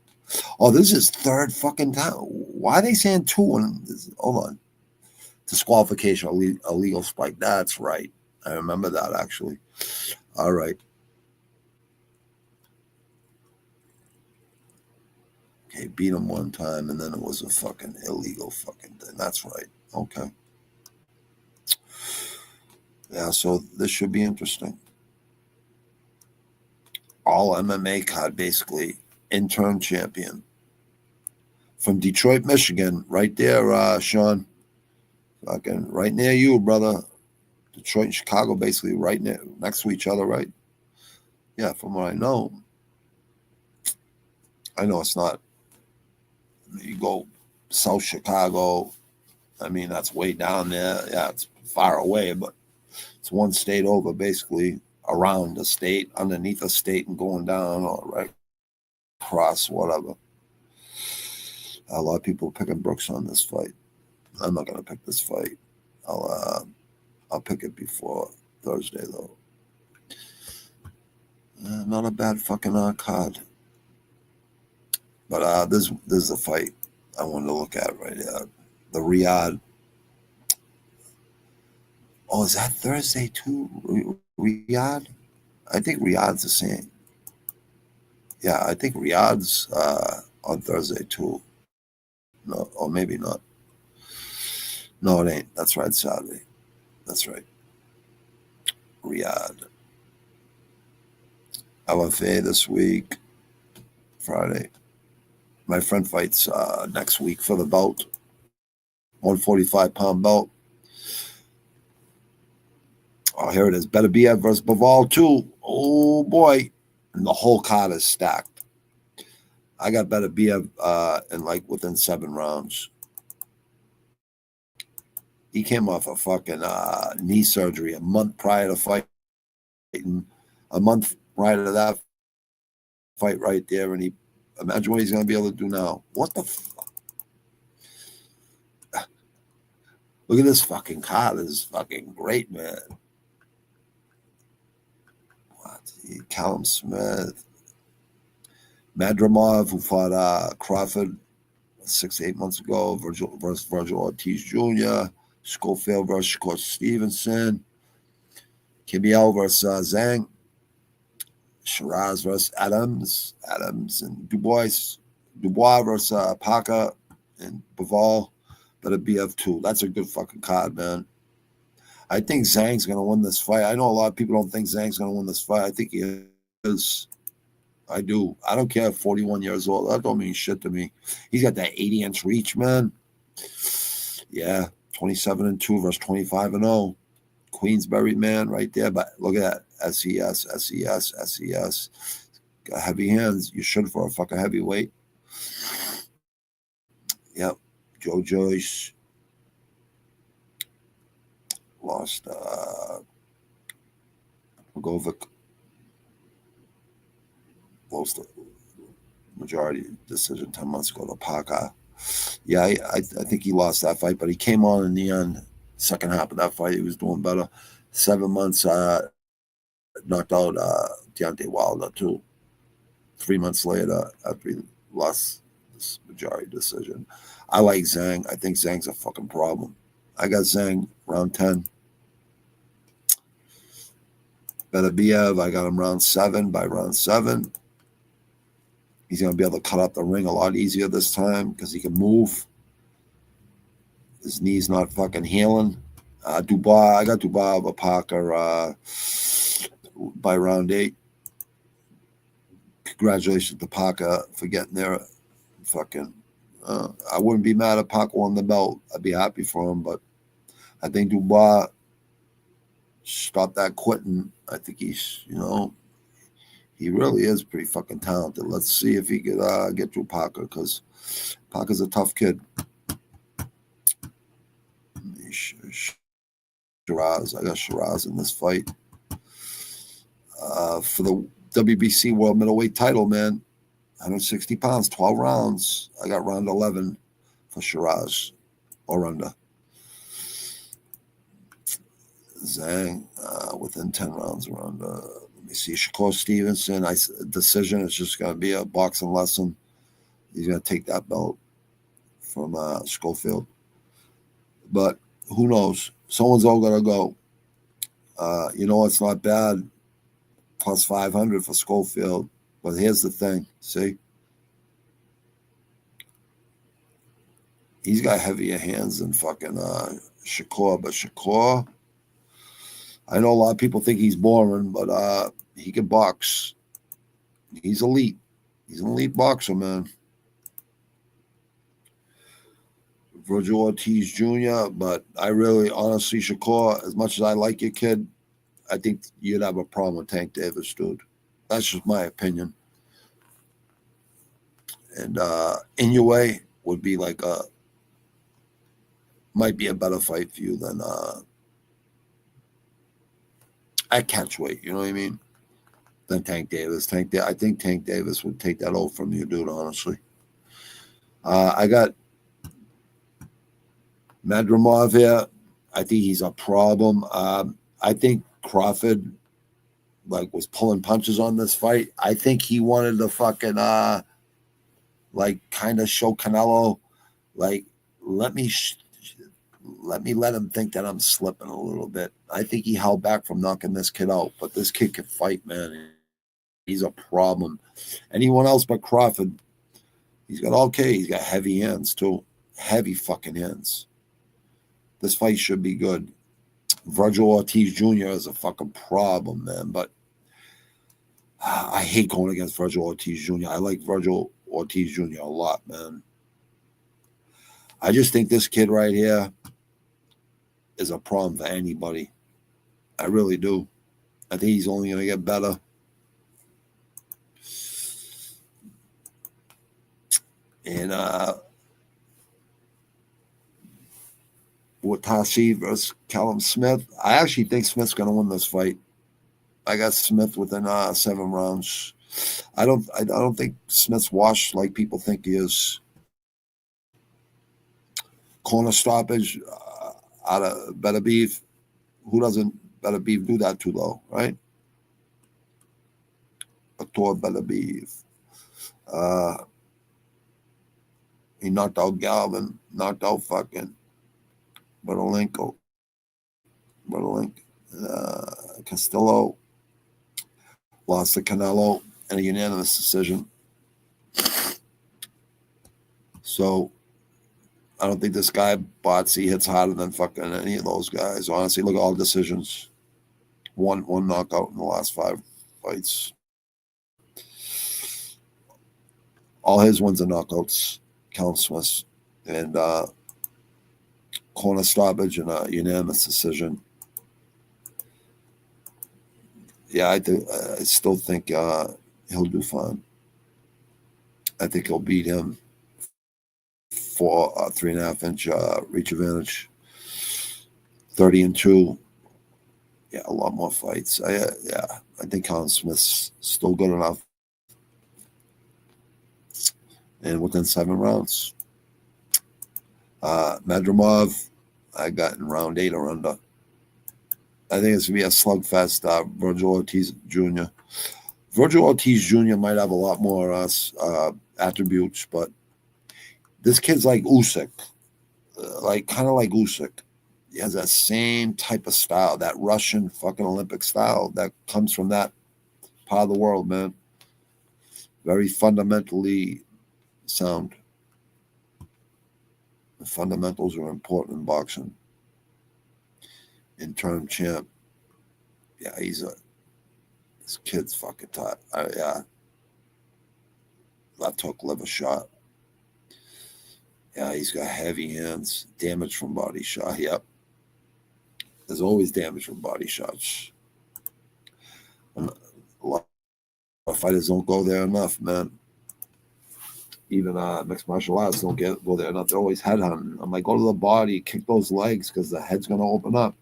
Speaker 1: Oh, this is his third fucking time. Why are they saying two? Hold on. Disqualification, illegal spike. That's right. I remember that, actually. All right. Okay, beat him one time, and then it was a fucking illegal fucking thing. That's right. Okay. Yeah, so this should be interesting. All MMA card, basically. Interim champion. From Detroit, Michigan. Right there, Sean. Fucking right near you, brother. Detroit and Chicago basically right next to each other, right? Yeah, from what I know it's not. You go South Chicago, I mean, that's way down there. Yeah, it's far away, but it's one state over, basically around the state, underneath the state, and going down or right across, whatever. A lot of people are picking Brooks on this fight. I'm not gonna pick this fight. I'll pick it before Thursday though. Not a bad fucking card. But this is a fight I wanted to look at right here. The Riyadh. Oh, is that Thursday too? Riyadh? I think Riyadh's the same. Yeah, I think Riyadh's on Thursday too. No, or maybe not. No, it ain't. That's right, Saturday. That's right. Riyadh. LFA this week, Friday. My friend fights next week for the belt, 145-pound belt. Oh, here it is. Beterbiev versus Bivol too. Oh boy, and the whole card is stacked. I got Beterbiev in like within 7 rounds. He came off a fucking knee surgery a month prior to fighting. A month prior to that fight right there, and he imagine what he's going to be able to do now. What the fuck? Look at this fucking card. This is fucking great, man. What? Callum Smith. Madrimov, who fought Crawford 6-8 months ago, versus Virgil Ortiz Jr., Schofield versus Shakur Stevenson, KBL versus Zhang, Shiraz versus Adams and Dubois versus Parker and Bivol. Beterbiev too. That's a good fucking card, man. I think Zhang's going to win this fight. I know a lot of people don't think Zhang's going to win this fight. I think he is. I do. I don't care. 41 years old. That don't mean shit to me. He's got that 80-inch reach, man. Yeah, 27-2 versus 25-0. Queensberry, man, right there. But look at that. SES. Got heavy hands. You should for a fucking heavyweight. Yep. Joe Joyce. Lost Bogovic. Lost the majority decision 10 months ago to Parker. Yeah, I think he lost that fight, but he came on in the end. Second half of that fight, he was doing better. 7 months, knocked out Deontay Wilder too. 3 months later, after he lost this majority decision. I like Zhang. I think Zhang's a fucking problem. I got Zhang round 10. Beterbiev, I got him round 7. By round 7, he's going to be able to cut up the ring a lot easier this time because he can move. His knee's not fucking healing. Dubois, I got Dubois over Parker by round 8. Congratulations to Parker for getting there. Fucking, I wouldn't be mad if Parker won the belt. I'd be happy for him, but I think Dubois stopped that quitting. I think he's, he really is pretty fucking talented. Let's see if he could get through Parker, because Parker's a tough kid. Shiraz, I got Shiraz in this fight for the WBC World Middleweight title, man. 160 pounds, 12 rounds. I got round 11 for Shiraz or under. Zhang within 10 rounds around. Let me see. Shakur Stevenson, decision is just going to be a boxing lesson. He's going to take that belt from Schofield. But who knows? Someone's all going to go. It's not bad. Plus 500 for Schofield. But here's the thing. See? He's got heavier hands than fucking Shakur. But Shakur, I know a lot of people think he's boring, but he can box. He's elite. He's an elite boxer, man. Virgil Ortiz Jr., but I really, honestly, Shakur, as much as I like your kid, I think you'd have a problem with Tank Davis, dude. That's just my opinion. And Inoue would be like might be a better fight for you than at catchweight. You know what I mean? Than Tank Davis. I think Tank Davis would take that over from you, dude. Honestly, I got Madrimov here. I think he's a problem. I think Crawford was pulling punches on this fight. I think he wanted to fucking kind of show Canelo, let me let him think that I'm slipping a little bit. I think he held back from knocking this kid out, but this kid can fight, man. He's a problem. Anyone else but Crawford, he's got heavy hands too. Heavy fucking hands. This fight should be good. Virgil Ortiz Jr. is a fucking problem, man, but I hate going against Virgil Ortiz Jr. I like Virgil Ortiz Jr. a lot, man. I just think this kid right here is a problem for anybody. I really do. I think he's only going to get better. And Watashi versus Callum Smith. I actually think Smith's going to win this fight. I got Smith within 7 rounds. I don't think Smith's washed like people think he is. Corner stoppage out of Beterbiev. Who doesn't Beterbiev do that to, though, right? Ator Beterbiev. He knocked out Galvin, knocked out fucking Bertolenko, Castillo, lost to Canelo in a unanimous decision. So I don't think this guy, Botsy, hits harder than fucking any of those guys. Honestly, look at all the decisions. One knockout in the last 5 fights. All his wins are knockouts. Callum Smith. And corner stoppage and a unanimous decision. Yeah, I still think he'll do fine. I think he'll beat him for a 3.5-inch reach advantage. 30-2. Yeah, a lot more fights. I think Callum Smith's still good enough. And within 7 rounds. Madrimov, I got in round 8 or under. I think it's going to be a slugfest. Virgil Ortiz Jr. Virgil Ortiz Jr. might have a lot more attributes, but this kid's like Usyk. Kind of like Usyk. He has that same type of style, that Russian fucking Olympic style that comes from that part of the world, man. Very fundamentally sound. The fundamentals are important in boxing. Interim champ. Yeah, this kid's fucking tight. Yeah. I took liver shot. Yeah, he's got heavy hands. Damage from body shot. Yep. There's always damage from body shots. And a lot of fighters don't go there enough, man. Even mixed martial arts don't go there enough. They're always headhunting. I'm like, go to the body, kick those legs, because the head's going to open up.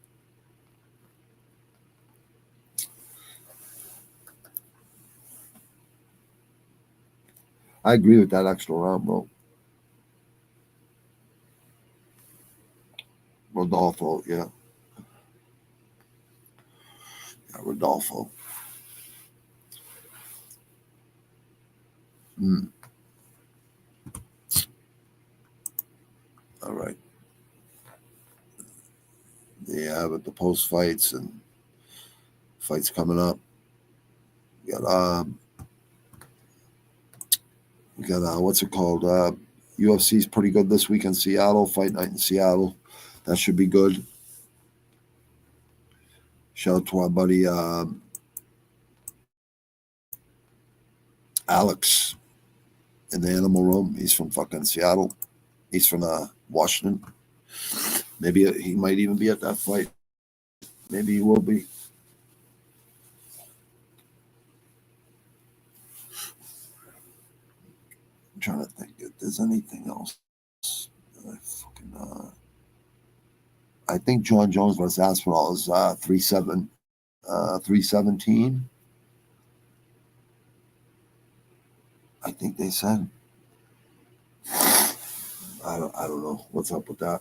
Speaker 1: I agree with that extra round, bro. Rodolfo, yeah. Yeah, Rodolfo. All right. Yeah, but the post fights and fights coming up. We got what's it called? UFC's pretty good this week in Seattle. Fight night in Seattle. That should be good. Shout out to our buddy Alex in the Animal Room. He's from fucking Seattle. He's from Washington. Maybe he might even be at that fight. Maybe he will be. I'm trying to think if there's anything else. I think John Jones versus Aspinall is 317. I think they said. I don't know what's up with that.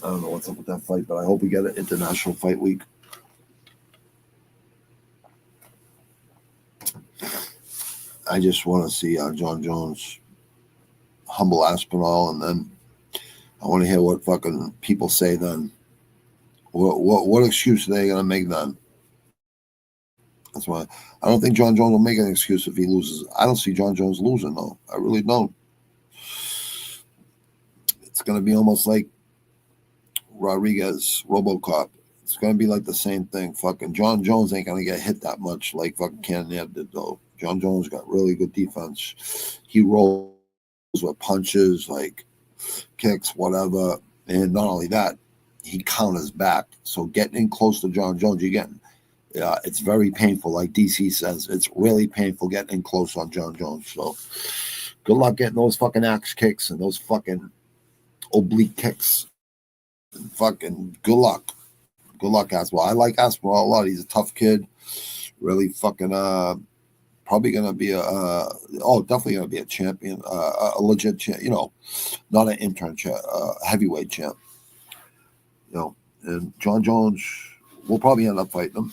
Speaker 1: I don't know what's up with that fight, but I hope we get an International Fight Week. I just want to see John Jones humble Aspinall, and then I want to hear what fucking people say then. What excuse are they gonna make then? That's why I don't think John Jones will make an excuse if he loses. I don't see John Jones losing though. I really don't. It's gonna be almost like Rodriguez, RoboCop. It's gonna be like the same thing. Fucking John Jones ain't gonna get hit that much like fucking Cannonier did though. John Jones got really good defense. He rolls with punches, like kicks, whatever. And not only that, he counters back. So getting in close to John Jones, you're getting, it's very painful. Like DC says, it's really painful getting in close on John Jones. So good luck getting those fucking axe kicks and those fucking oblique kicks. And fucking good luck. Good luck, Aspinall. I like Aspinall a lot. He's a tough kid. Really fucking, probably going to be definitely going to be a champion, a legit champ, not an intern champ, heavyweight champ. And John Jones will probably end up fighting him.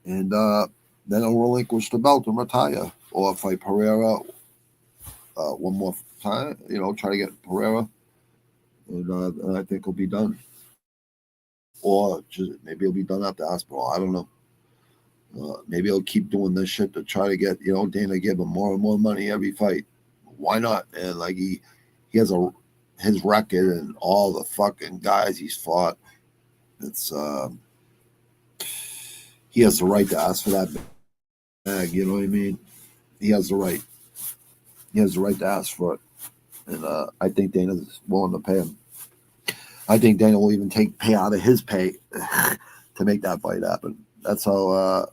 Speaker 1: And then he'll relinquish the belt and retire. Or fight Pereira one more time, try to get Pereira. And I think he'll be done. Or just maybe he'll be done after Aspinall. I don't know. Maybe he'll keep doing this shit to try to get, Dana give him more and more money every fight. Why not? And like he has his record and all the fucking guys he's fought. It's he has the right to ask for that bag. You know what I mean? He has the right. He has the right to ask for it, and I think Dana's willing to pay him. I think Dana will even pay out of his pay to make that fight happen. That's how.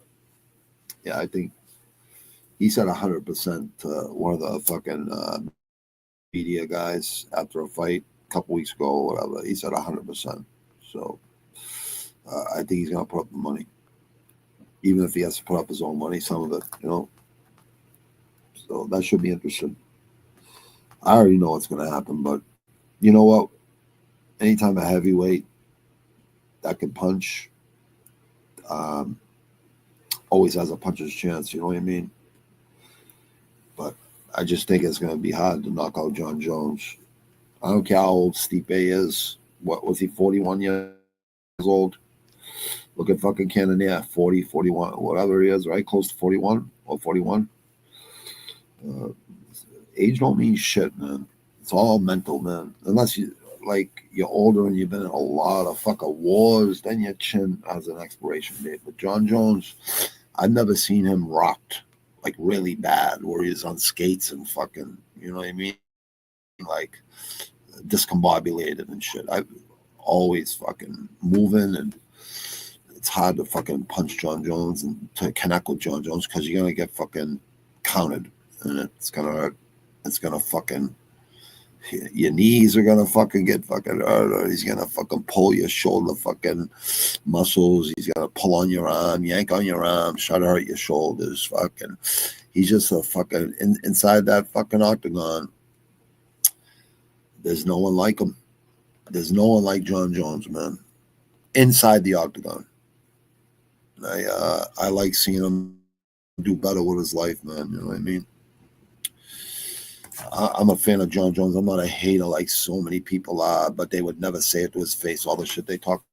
Speaker 1: I think he said 100% to one of the fucking media guys after a fight a couple weeks ago or whatever. He said 100%. So I think he's going to put up the money. Even if he has to put up his own money, some of it, So that should be interesting. I already know what's going to happen, but you know what? Anytime a heavyweight that can punch, always has a puncher's chance, you know what I mean? But I just think it's going to be hard to knock out John Jones. I don't care how old Stipe is. What was he, 41 years old? Look at fucking Cannonier, 40, 41, whatever he is, right? Close to 41 or 41. Age don't mean shit, man. It's all mental, man. Unless you're older and you've been in a lot of fucking wars, then your chin has an expiration date. But John Jones, I've never seen him rocked like really bad, where he's on skates and fucking, you know what I mean? Like discombobulated and shit. I've always fucking moving, and it's hard to fucking punch John Jones and to connect with John Jones because you're gonna get fucking counted, and it's gonna fucking, your knees are gonna fucking get fucking hurt, or he's gonna fucking pull your shoulder fucking muscles. He's gonna pull on your arm, yank on your arm, try to hurt your shoulders. Fucking, he's just a fucking inside that fucking octagon. There's no one like him. There's no one like John Jones, man. Inside the octagon, I like seeing him do better with his life, man. You know what I mean? I'm a fan of John Jones. I'm not a hater like so many people are, but they would never say it to his face, all the shit they talk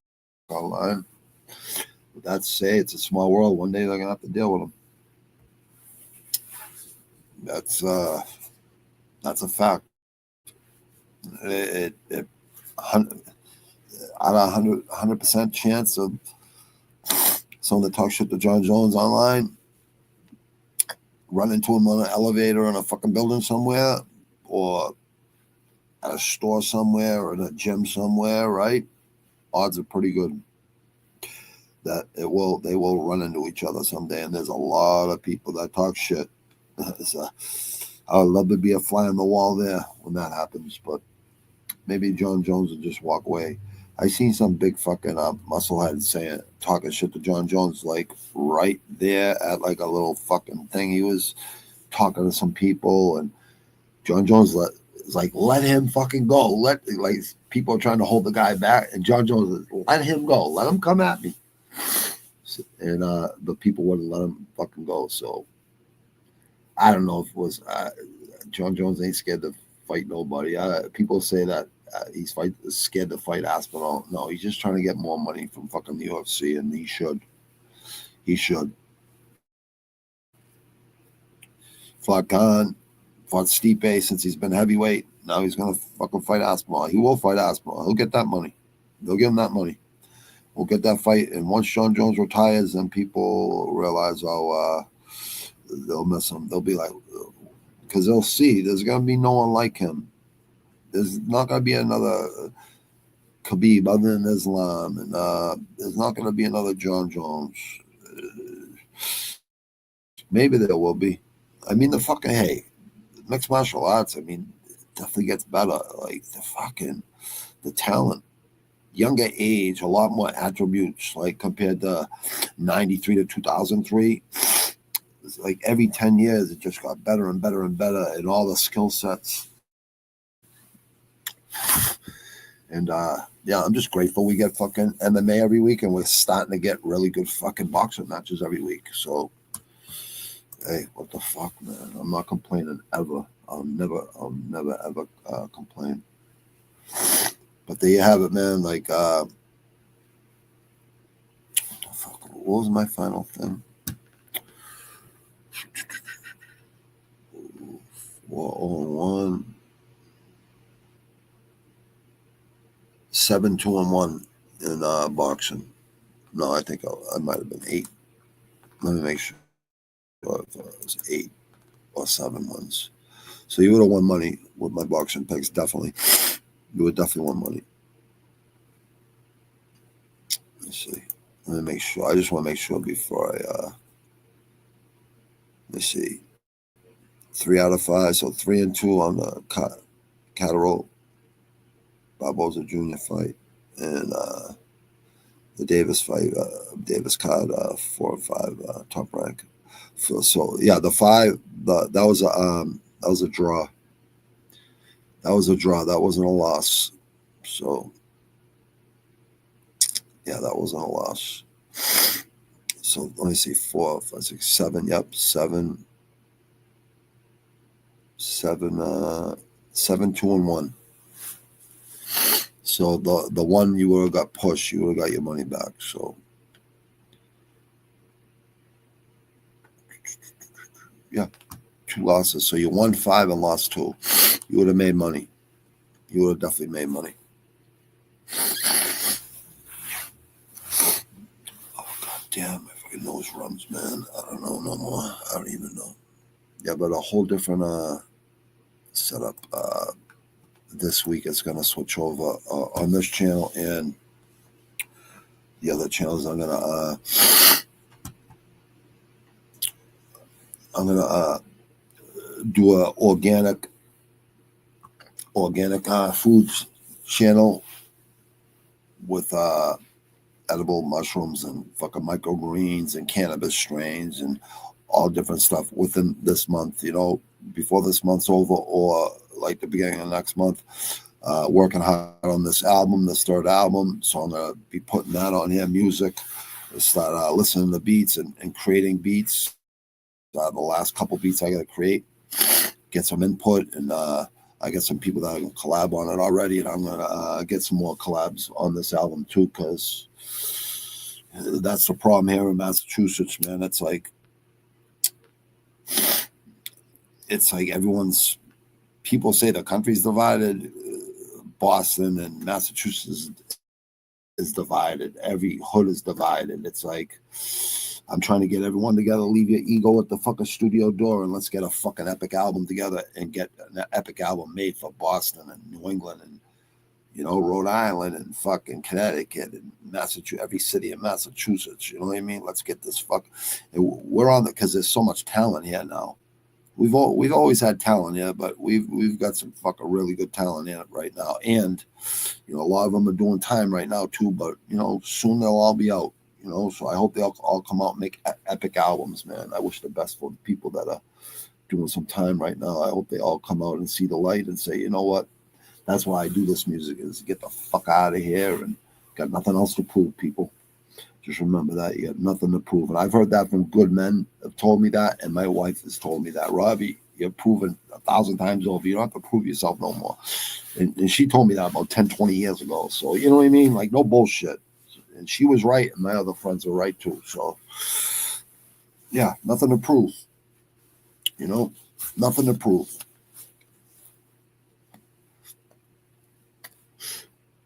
Speaker 1: online. But that's say it's a small world. One day they're gonna have to deal with him. That's a fact. It out of 100% chance of someone that talks shit to John Jones online run into him on an elevator in a fucking building somewhere, or at a store somewhere or in a gym somewhere, right? Odds are pretty good that they will run into each other someday. And there's a lot of people that talk shit. So I would love to be a fly on the wall there when that happens, but maybe John Jones will just walk away. I seen some big fucking musclehead talking shit to John Jones, like right there at like a little fucking thing. He was talking to some people, and John Jones let him fucking go. Like people are trying to hold the guy back, and John Jones let him go. Let him come at me. And the people wouldn't let him fucking go. So I don't know if it was John Jones ain't scared to fight nobody. People say that he's scared to fight Aspinall. No, he's just trying to get more money from fucking the UFC, and he should. He should. Fought Khan, fought Stipe since he's been heavyweight. Now he's gonna fucking fight Aspinall. He will fight Aspinall. He'll get that money. They'll give him that money. We'll get that fight. And once John Jones retires, then people realize, they'll miss him. They'll be like, because they'll see there's gonna be no one like him. There's not gonna be another Khabib other than Islam, and there's not gonna be another John Jones. Maybe there will be. I mean, mixed martial arts, I mean, it definitely gets better. Like the talent, younger age, a lot more attributes, like compared to 93 to 2003. It's like every 10 years, it just got better and better and better in all the skill sets. And I'm just grateful we get fucking MMA every week, and we're starting to get really good fucking boxing matches every week. So, hey, what the fuck, man? I'm not complaining ever. I'll never ever complain. But there you have it, man. Like, what the fuck? What was my final thing? 4-1, 7-2-1 in boxing. No, I think I might have been 8. Let me make sure if it was 8 or 7 ones. So you would have won money with my boxing picks, definitely. You would definitely won money. Let's see. Let me make sure. I just want to make sure before I let's see. 3 out of 5, so 3-2 on the Catterall Barboza Jr. fight, and the Davis fight. Davis card 4-5 top rank. So yeah, the 5. That was a draw. That was a draw. That wasn't a loss. So yeah, that wasn't a loss. So let me see, 4, 5, 6, 7. Yep, 7, 2-1. So the one you would have got pushed, you would have got your money back. So yeah, 2 losses. So you won 5 and lost 2. You would have made money. You would have definitely made money. Oh god damn, my fucking nose runs, man. I don't know no more. I don't even know. Yeah, but a whole different setup. This week it's gonna switch over on this channel, and the other channels I'm gonna do a organic foods channel with edible mushrooms and fucking microgreens and cannabis strains and all different stuff within this month, before this month's over, or like the beginning of next month. Working hard on this album, this 3rd album, so I'm gonna be putting that on here, music, start listening to beats and creating beats. The last couple beats I gotta create, get some input, and I get some people that I can collab on it already, and I'm gonna get some more collabs on this album too, because that's the problem here in Massachusetts, man. It's like people say the country's divided. Boston and Massachusetts is divided. Every hood is divided. It's like I'm trying to get everyone together, leave your ego at the fucking studio door, and let's get a fucking epic album together and get an epic album made for Boston and New England and, you know, Rhode Island and fucking Connecticut and Massachusetts, every city in Massachusetts. You know what I mean? Let's get this we're on it because there's so much talent here now. We've always had talent here, but we've got some fucking really good talent in it right now. And, you know, a lot of them are doing time right now too, but, you know, soon they'll all be out. You know, so I hope they'll all come out and make epic albums, man. I wish the best for the people that are doing some time right now. I hope they all come out and see the light and say, you know what? That's why I do this music, is to get the fuck out of here and got nothing else to prove, people. Just remember that. You got nothing to prove. And I've heard that from good men have told me that, and my wife has told me that. Robbie, you're proven 1,000 times over. You don't have to prove yourself no more. And she told me that about 10, 20 years ago. So, you know what I mean? Like, no bullshit. And she was right, and my other friends are right too. So, yeah, nothing to prove. You know, nothing to prove.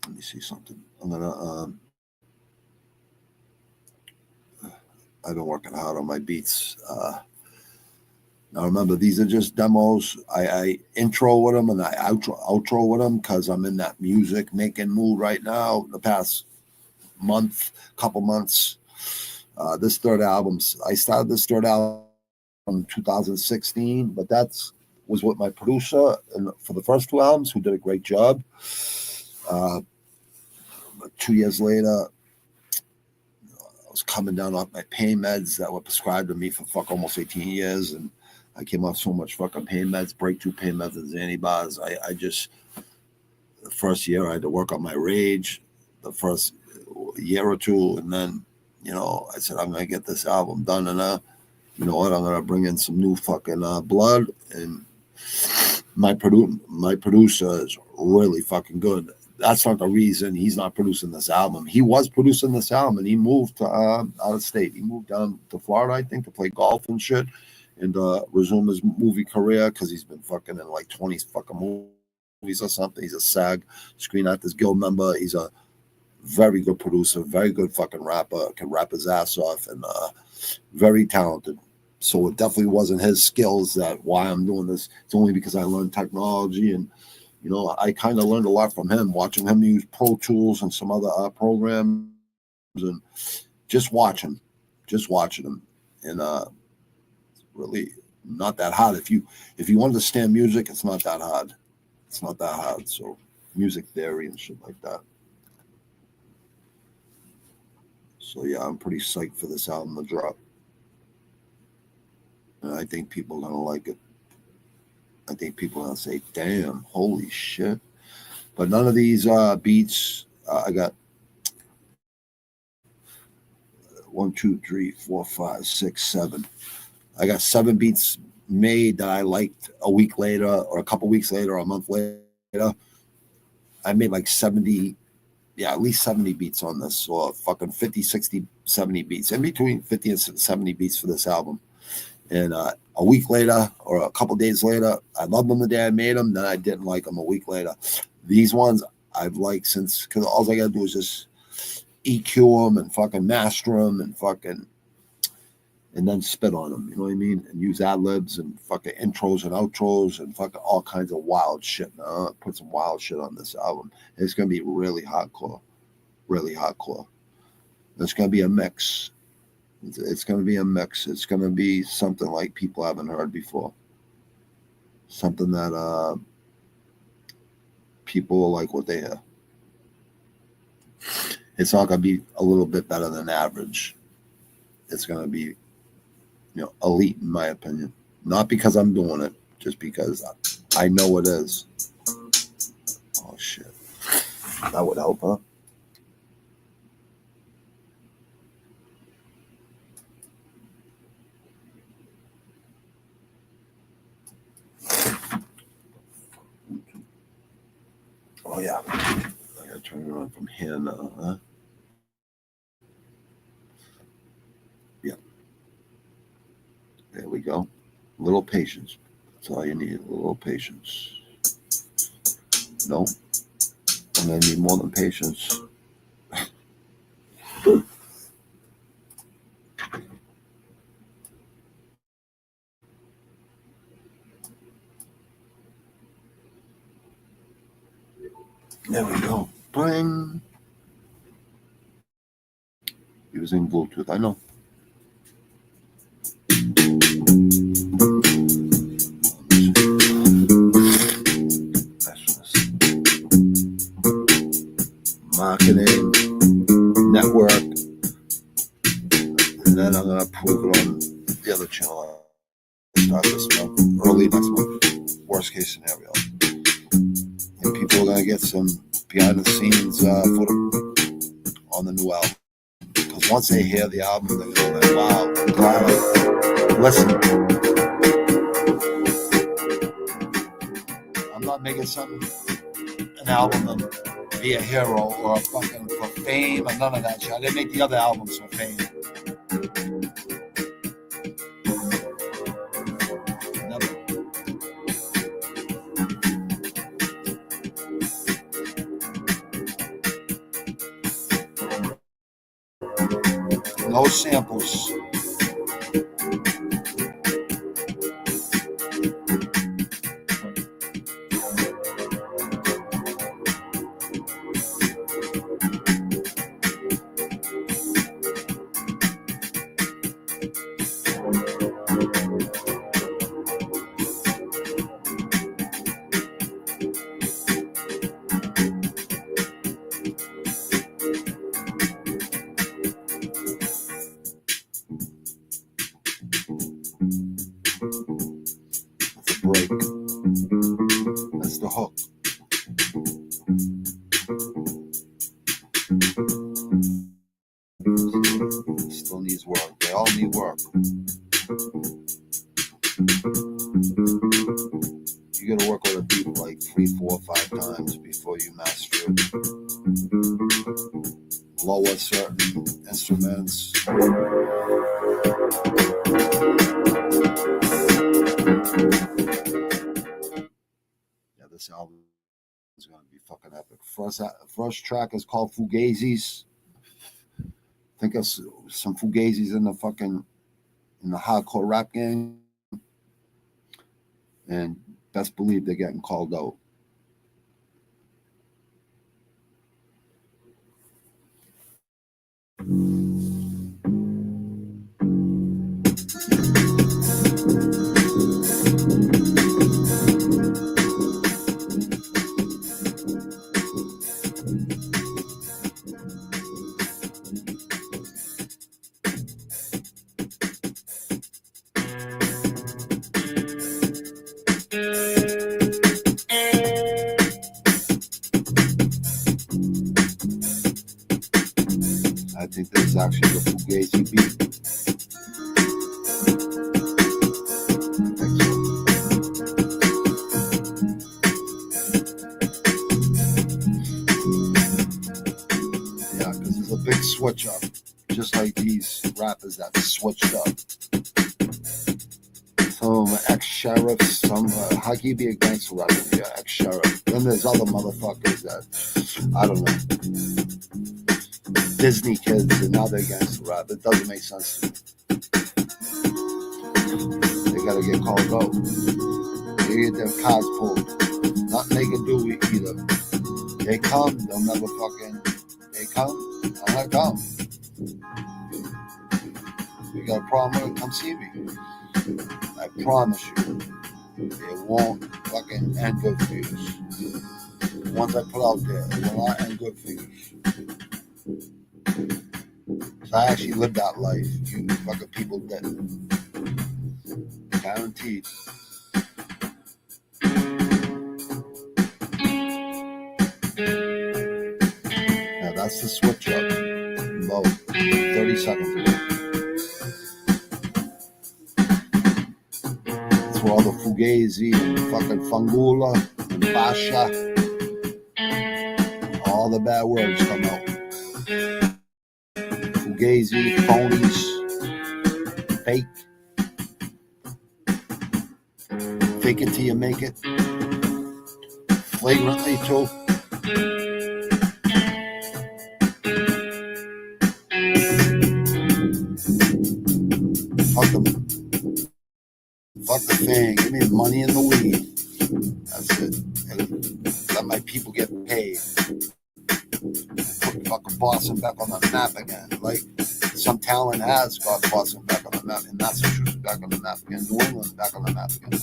Speaker 1: Let me see something. I'm gonna. I've been working hard on my beats. Now remember, these are just demos. I intro with them and I outro with them because I'm in that music making mood right now. The past couple months. This third album, I started this third album in 2016, but was with my producer and for the first two albums, who did a great job. But 2 years later, I was coming down off my pain meds that were prescribed to me for almost 18 years, and I came off so much fucking pain meds, breakthrough pain meds and Xanny bars. I just, the first year I had to work on my rage, the first year or two, and then, you know, I said, I'm going to get this album done, and you know what, I'm going to bring in some new fucking blood, and my producer is really fucking good. That's not the reason he's not producing this album. He was producing this album, and he moved to, out of state. He moved down to Florida, I think, to play golf and shit, and resume his movie career because he's been fucking in like 20 fucking movies or something. He's a SAG Screen Actors Guild member. He's a very good producer, very good fucking rapper, can rap his ass off, and very talented. So it definitely wasn't his skills that why I'm doing this. It's only because I learned technology, and, you know, I kind of learned a lot from him, watching him use Pro Tools and some other programs, and just watching him. And really not that hard. If you understand music, it's not that hard. It's not that hard. So music theory and shit like that. So yeah, I'm pretty psyched for this album to drop. And I think people are gonna like it. I think people are gonna say, damn, holy shit. But none of these beats, I got 1, 2, 3, 4, 5, 6, 7. I got 7 beats made that I liked a week later or a couple weeks later or a month later. I made like 70, at least 70 beats on this, or fucking 50, 60, 70 beats, in between 50 and 70 beats for this album. And a week later or a couple days later, I loved them the day I made them, then I didn't like them a week later. These ones I've liked since, because all I got to do is just EQ them and fucking master them and fucking, and then spit on them, you know what I mean? And use ad-libs and fucking intros and outros and fucking all kinds of wild shit. Now, put some wild shit on this album. It's going to be really hardcore. Really hardcore. It's going to be a mix. It's going to be a mix. It's going to be something like people haven't heard before. Something that people will like what they hear. It's not going to be a little bit better than average. It's going to be, you know, elite in my opinion. Not because I'm doing it, just because I know it is. Oh shit. That would help, huh? Oh yeah. I gotta turn it on from here now, huh? Yeah. There we go. A little patience. That's all you need. A little patience. No. I'm gonna need more than patience. There we go. Bling. Using Bluetooth, I know. Marketing, network, and then I'm gonna prove it on the other channel. Start this month, early next month. Worst case scenario, and people are gonna get some behind the scenes footage on the new album. Because once they hear the album, they're gonna be like, "Wow, I'm glad I listened." I'm not making an album to be a hero or fucking for fame or none of that shit. I didn't make the other albums for fame. Never. No samples. Break. That's the hook. Still needs work. They all need work. You gotta work on a beat like 3, 4, 5 times before you master it. Lower certain instruments. This album is going to be fucking epic. First track is called Fugazis. Think of some Fugazis in the hardcore rap game. And best believe they're getting called out. I think this is actually the Fugazi beat. Yeah, because there's a big switch up, just like these rappers that switched up. Some ex-sheriffs, some how can you be a gangster rapper if you're ex-sheriff? Then there's other motherfuckers that I don't know. Disney kids and now they're gangster rap. It doesn't make sense to me. They gotta get called out. They get their cards pulled. Nothing they can do either. They come, they'll never fucking. They come, I'm gonna come. You got a problem? Come see me. I promise you, it won't fucking end good for you. The ones I put out there, it will not end good for you. So I actually lived that life. You fucking people didn't. Guaranteed. Now that's the switch up. About 30 seconds ago. That's where all the Fugazi and fucking Fangula and Basha, all the bad words come out. Fugazi, phonies, fake. Fake it till you make it. Flagrantly too. Fuck the thing. Give me the money and the weed. That's it. and let my people get paid. Put fucking Boston back on the map again. Like some talent has got Boston back on the map, and Massachusetts back on the map again, New England back on the map again.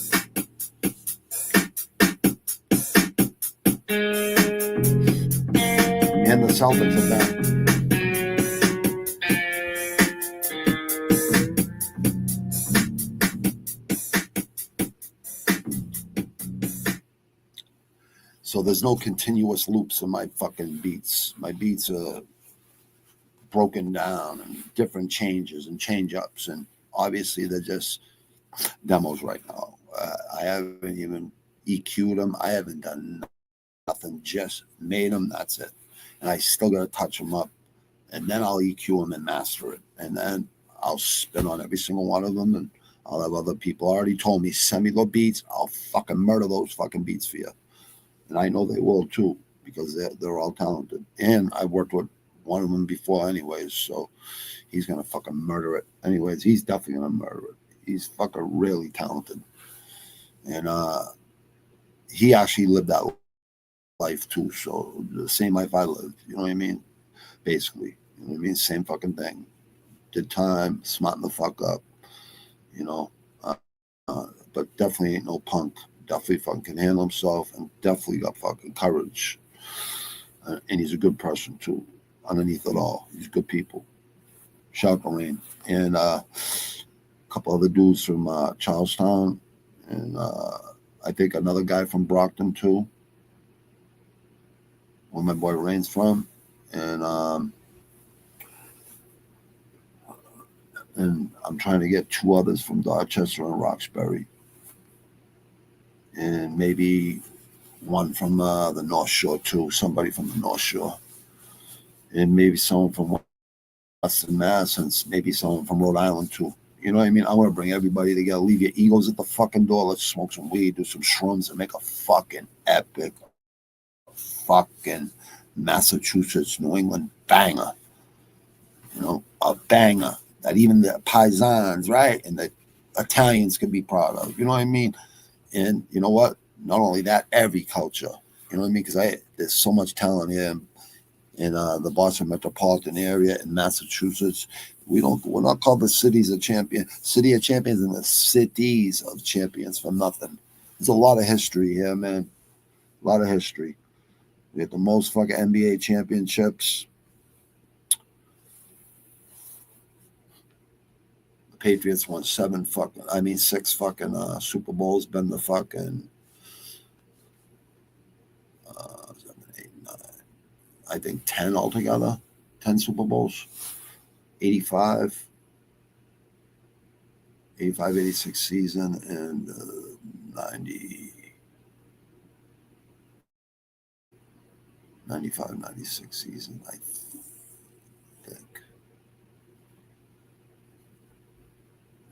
Speaker 1: And the Celtics are back. So there's no continuous loops in my fucking beats. My beats are broken down and different changes and change ups, and obviously they're just demos right now. I haven't even EQ'd them. I haven't done nothing, just made them. That's it. And I still got to touch them up, and then I'll EQ them and master it, and then I'll spin on every single one of them, and I'll have other people already told me, send me the beats. I'll fucking murder those fucking beats for you. And I know they will too, because they're all talented. And I worked with one of them before anyways, so he's going to fucking murder it. Anyways, he's definitely going to murder it. He's fucking really talented. And he actually lived that life too, so the same life I lived, you know what I mean? Basically, you know what I mean? Same fucking thing. Did time, smarten the fuck up, you know? But definitely ain't no punk. Definitely fucking can handle himself, and definitely got fucking courage. And he's a good person too. Underneath it all, he's good people. Shout to Rain. And a couple other dudes from Charlestown, and I think another guy from Brockton too, where my boy Rain's from. And I'm trying to get two others from Dorchester and Roxbury. And maybe one from the North Shore too, somebody from the North Shore, and maybe someone from Western Mass, and maybe someone from Rhode Island too. You know what I mean? I want to bring everybody together. Leave your egos at the fucking door. Let's smoke some weed, do some shrooms, and make a fucking epic, fucking Massachusetts, New England banger. You know, a banger that even the paisans, right, and the Italians can be proud of. You know what I mean? And you know what? Not only that, every culture. You know what I mean? Because there's so much talent here in the Boston metropolitan area in Massachusetts. We're not called the city of champions and the cities of champions for nothing. There's a lot of history here, man. A lot of history. We have the most fucking NBA championships. The Patriots won 6 fucking Super Bowls. Been the fucking 7, 8, 9. I think 10 altogether. 10 Super Bowls. 85, 86 season, and 95, 96 season, I think.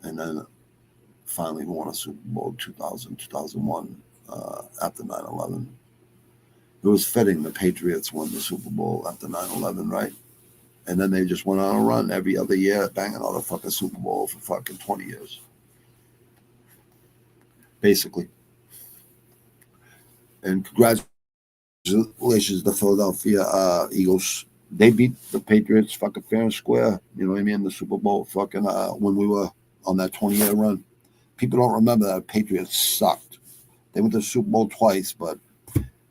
Speaker 1: And then finally won a Super Bowl 2000, 2001 after 9/11. It was fitting the Patriots won the Super Bowl after 9/11, right? And then they just went on a run every other year, banging out a fucking Super Bowl for fucking 20 years. Basically. And congratulations to the Philadelphia Eagles. They beat the Patriots fucking fair and square. You know what I mean? The Super Bowl fucking when we were on that 20-year run. People don't remember that Patriots sucked. They went to the Super Bowl twice, but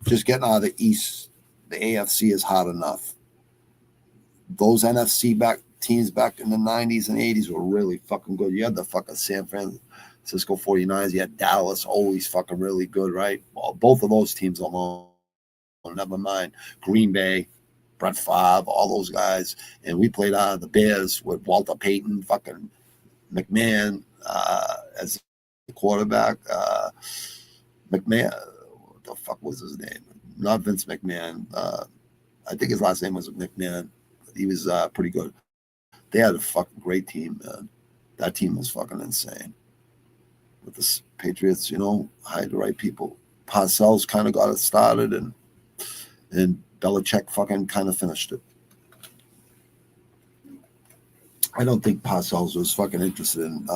Speaker 1: just getting out of the East, the AFC is hard enough. Those NFC teams back in the 90s and 80s were really fucking good. You had the fucking San Francisco 49ers. You had Dallas, always fucking really good, right? Well, both of those teams alone, never mind. Green Bay, Brett Favre, all those guys. And we played the Bears with Walter Payton, fucking McMahon as the quarterback. McMahon, what the fuck was his name? Not Vince McMahon. I think his last name was McMahon. He was pretty good. They had a fucking great team, man. That team was fucking insane. With the Patriots, you know, hired the right people. Parcells kind of got it started, and Belichick fucking kind of finished it. I don't think Parcells was fucking interested in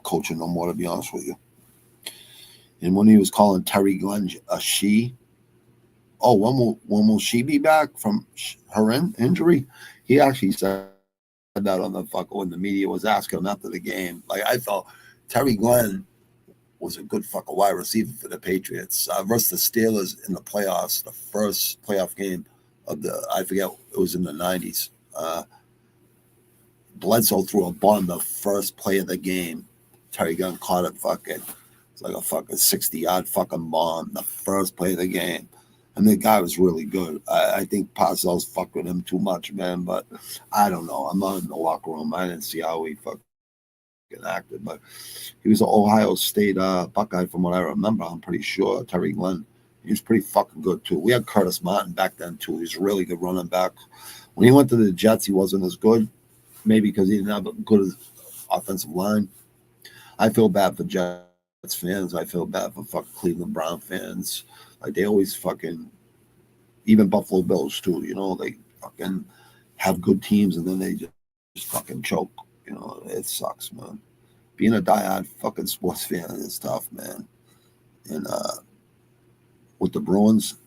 Speaker 1: coaching no more, to be honest with you. And when he was calling Terry Glenn a she, oh, when will she be back from her injury? He actually said that on the fuck when the media was asking him after the game. Like, I thought Terry Glenn was a good fucking wide receiver for the Patriots versus the Steelers in the playoffs. The first playoff game of I forget, it was in the 90s. Bledsoe threw a bomb the first play of the game. Terry Glenn caught it fucking. It's like a fucking 60-yard fucking bomb the first play of the game. And the guy was really good. I think Parcells fucked with him too much, man. But I don't know. I'm not in the locker room. I didn't see how he fucking acted. But he was an Ohio State Buckeye from what I remember. I'm pretty sure. Terry Glenn. He was pretty fucking good, too. We had Curtis Martin back then, too. He was a really good running back. When he went to the Jets, he wasn't as good. Maybe because he didn't have a good offensive line. I feel bad for Jets fans. I feel bad for fucking Cleveland Brown fans. Like, they always fucking, even Buffalo Bills too, they fucking have good teams and then they just fucking choke. It sucks, man. Being a diehard fucking sports fan is tough, man. And with the Bruins,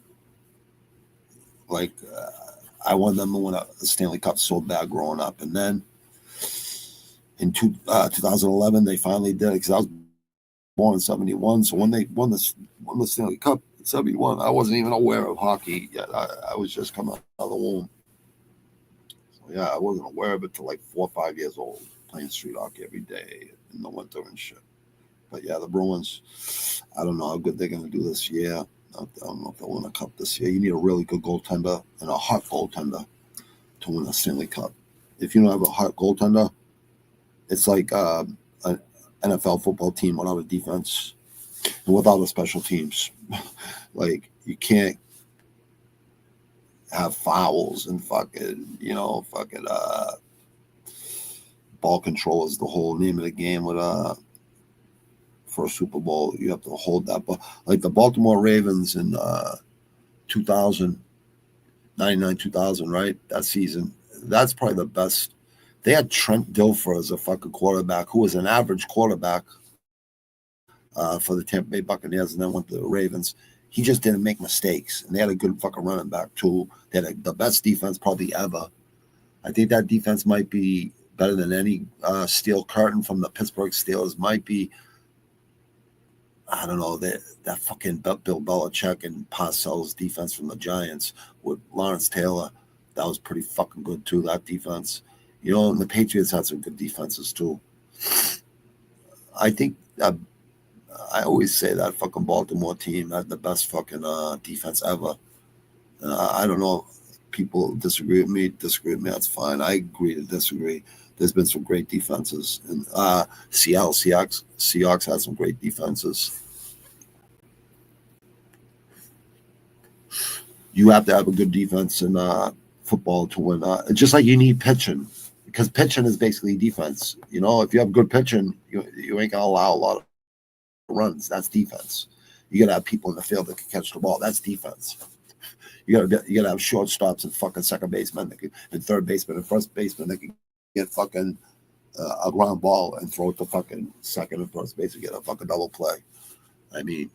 Speaker 1: like, I wanted them to win a Stanley Cup so bad growing up. And then in 2011, they finally did it because I was born in 71. So when they won the Stanley Cup in 71, I wasn't even aware of hockey yet. I was just coming out of the womb. So yeah, I wasn't aware of it till like 4 or 5 years old, playing street hockey every day in the winter and shit. But yeah, the Bruins, I don't know how good they're going to do this year. I don't know if they'll win a cup this year. You need a really good goaltender and a hot goaltender to win a Stanley Cup. If you don't have a hot goaltender, it's like an NFL football team without a defense and without a special teams. Like, you can't have fouls and fucking ball control is the whole name of the game with for a Super Bowl. You have to hold that. But like the Baltimore Ravens in 2000, 99, 2000, right? That season, that's probably the best. They had Trent Dilfer as a fucking quarterback who was an average quarterback for the Tampa Bay Buccaneers and then went to the Ravens. He just didn't make mistakes. And they had a good fucking running back, too. They had the best defense probably ever. I think that defense might be better than any Steel Curtain from the Pittsburgh Steelers. Might be, I don't know, that fucking Bill Belichick and Parcells defense from the Giants with Lawrence Taylor. That was pretty fucking good, too, that defense. And the Patriots had some good defenses, too. I think I always say that fucking Baltimore team had the best fucking defense ever. I don't know if people disagree with me. That's fine. I agree to disagree. There's been some great defenses. And Seattle Seahawks had some great defenses. You have to have a good defense in football to win. Just like you need pitching. Because pitching is basically defense. If you have good pitching, you ain't going to allow a lot of runs. That's defense. You got to have people in the field that can catch the ball. That's defense. You got to have shortstops and fucking second baseman and third baseman and first baseman that can get fucking a ground ball and throw it to fucking second and first base and get a fucking double play. I mean,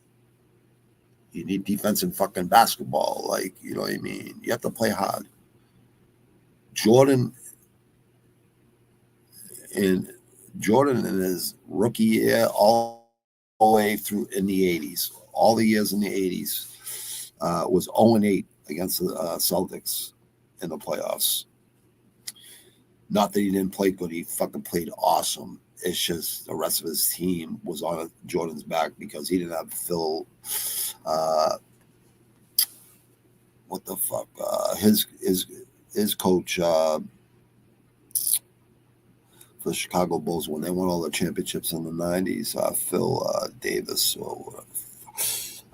Speaker 1: you need defense in fucking basketball. Like, you know what I mean? You have to play hard. Jordan in his rookie year, all the way through in the 80s, all the years in the 80s, was 0-8 against the Celtics in the playoffs. Not that he didn't play good, he fucking played awesome. It's just the rest of his team was on Jordan's back because he didn't have Phil. What the fuck? His coach for the Chicago Bulls when they won all the championships in the 90s, Phil Davis or whatever.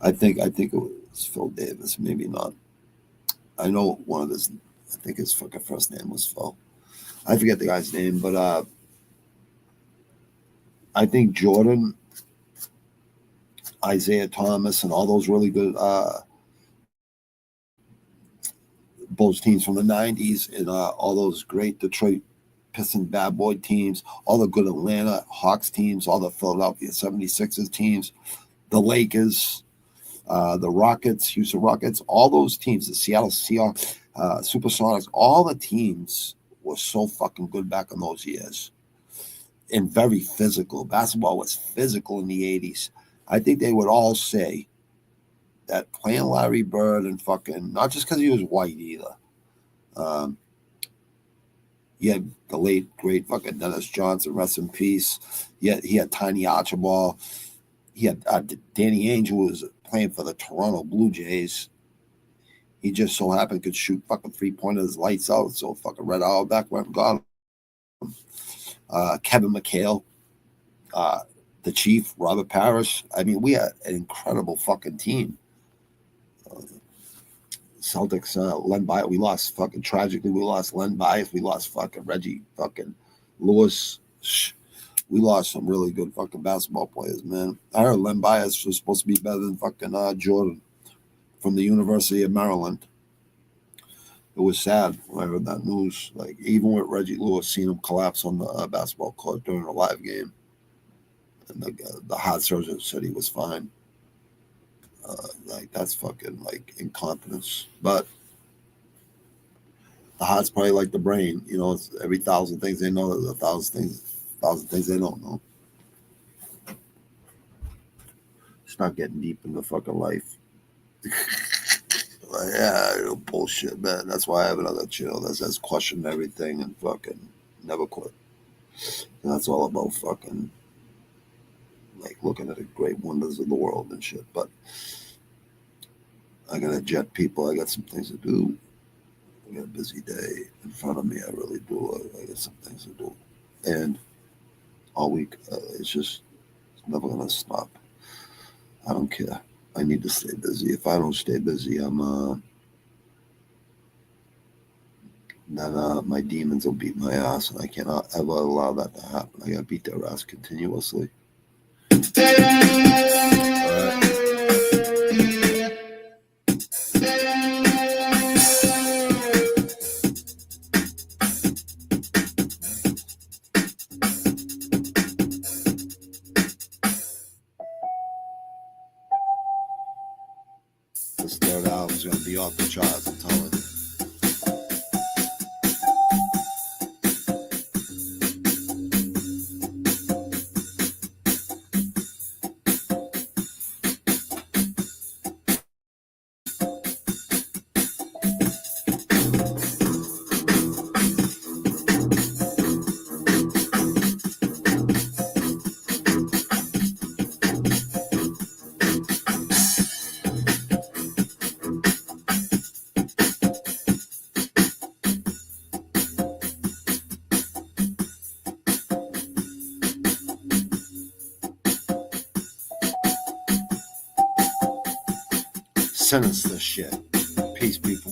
Speaker 1: I think it was Phil Davis, maybe not. I know one of his, I think his fucking first name was Phil. I forget the guy's name, but I think Jordan, Isaiah Thomas, and all those really good Bulls teams from the 90s and all those great Detroit Pistons bad boy teams, all the good Atlanta Hawks teams, all the Philadelphia 76ers teams, the Lakers, the Rockets, Houston Rockets, all those teams, the Seattle Seahawks, Supersonics, all the teams were so fucking good back in those years and very physical. Basketball was physical in the 80s. I think they would all say that playing Larry Bird and fucking, not just because he was white either. He had the late, great fucking Dennis Johnson, rest in peace. He had Tiny Archibald. He had Danny Ainge, who was playing for the Toronto Blue Jays. He just so happened could shoot fucking 3-pointers lights out. So fucking Red Auerbach went and got him. Kevin McHale, the Chief, Robert Parrish. I mean, we had an incredible fucking team. Celtics, Len Bias. We lost fucking tragically. We lost Len Bias. We lost fucking Reggie fucking Lewis. We lost some really good fucking basketball players, man. I heard Len Bias was supposed to be better than fucking Jordan from the University of Maryland. It was sad when I heard that news. Like, even with Reggie Lewis, seeing him collapse on the basketball court during a live game. And the heart surgeon said he was fine. Like, that's fucking, like, incompetence. But the heart's probably like the brain. You know, it's every 1,000 things they know, there's 1,000 things they don't know. It's not getting deep into fucking life. Like, yeah, bullshit, man. That's why I have another channel that says question everything and fucking never quit. And that's all about fucking, like, looking at the great wonders of the world and shit. But I gotta jet, people. I got some things to do. I got a busy day in front of me. I really do. I got some things to do. And all week, it's never gonna stop. I don't care. I need to stay busy. If I don't stay busy, then my demons will beat my ass, and I cannot ever allow that to happen. I gotta beat their ass continuously. All right. This third album is going to be off the charts, I'm telling you. Sinister shit. Peace, people.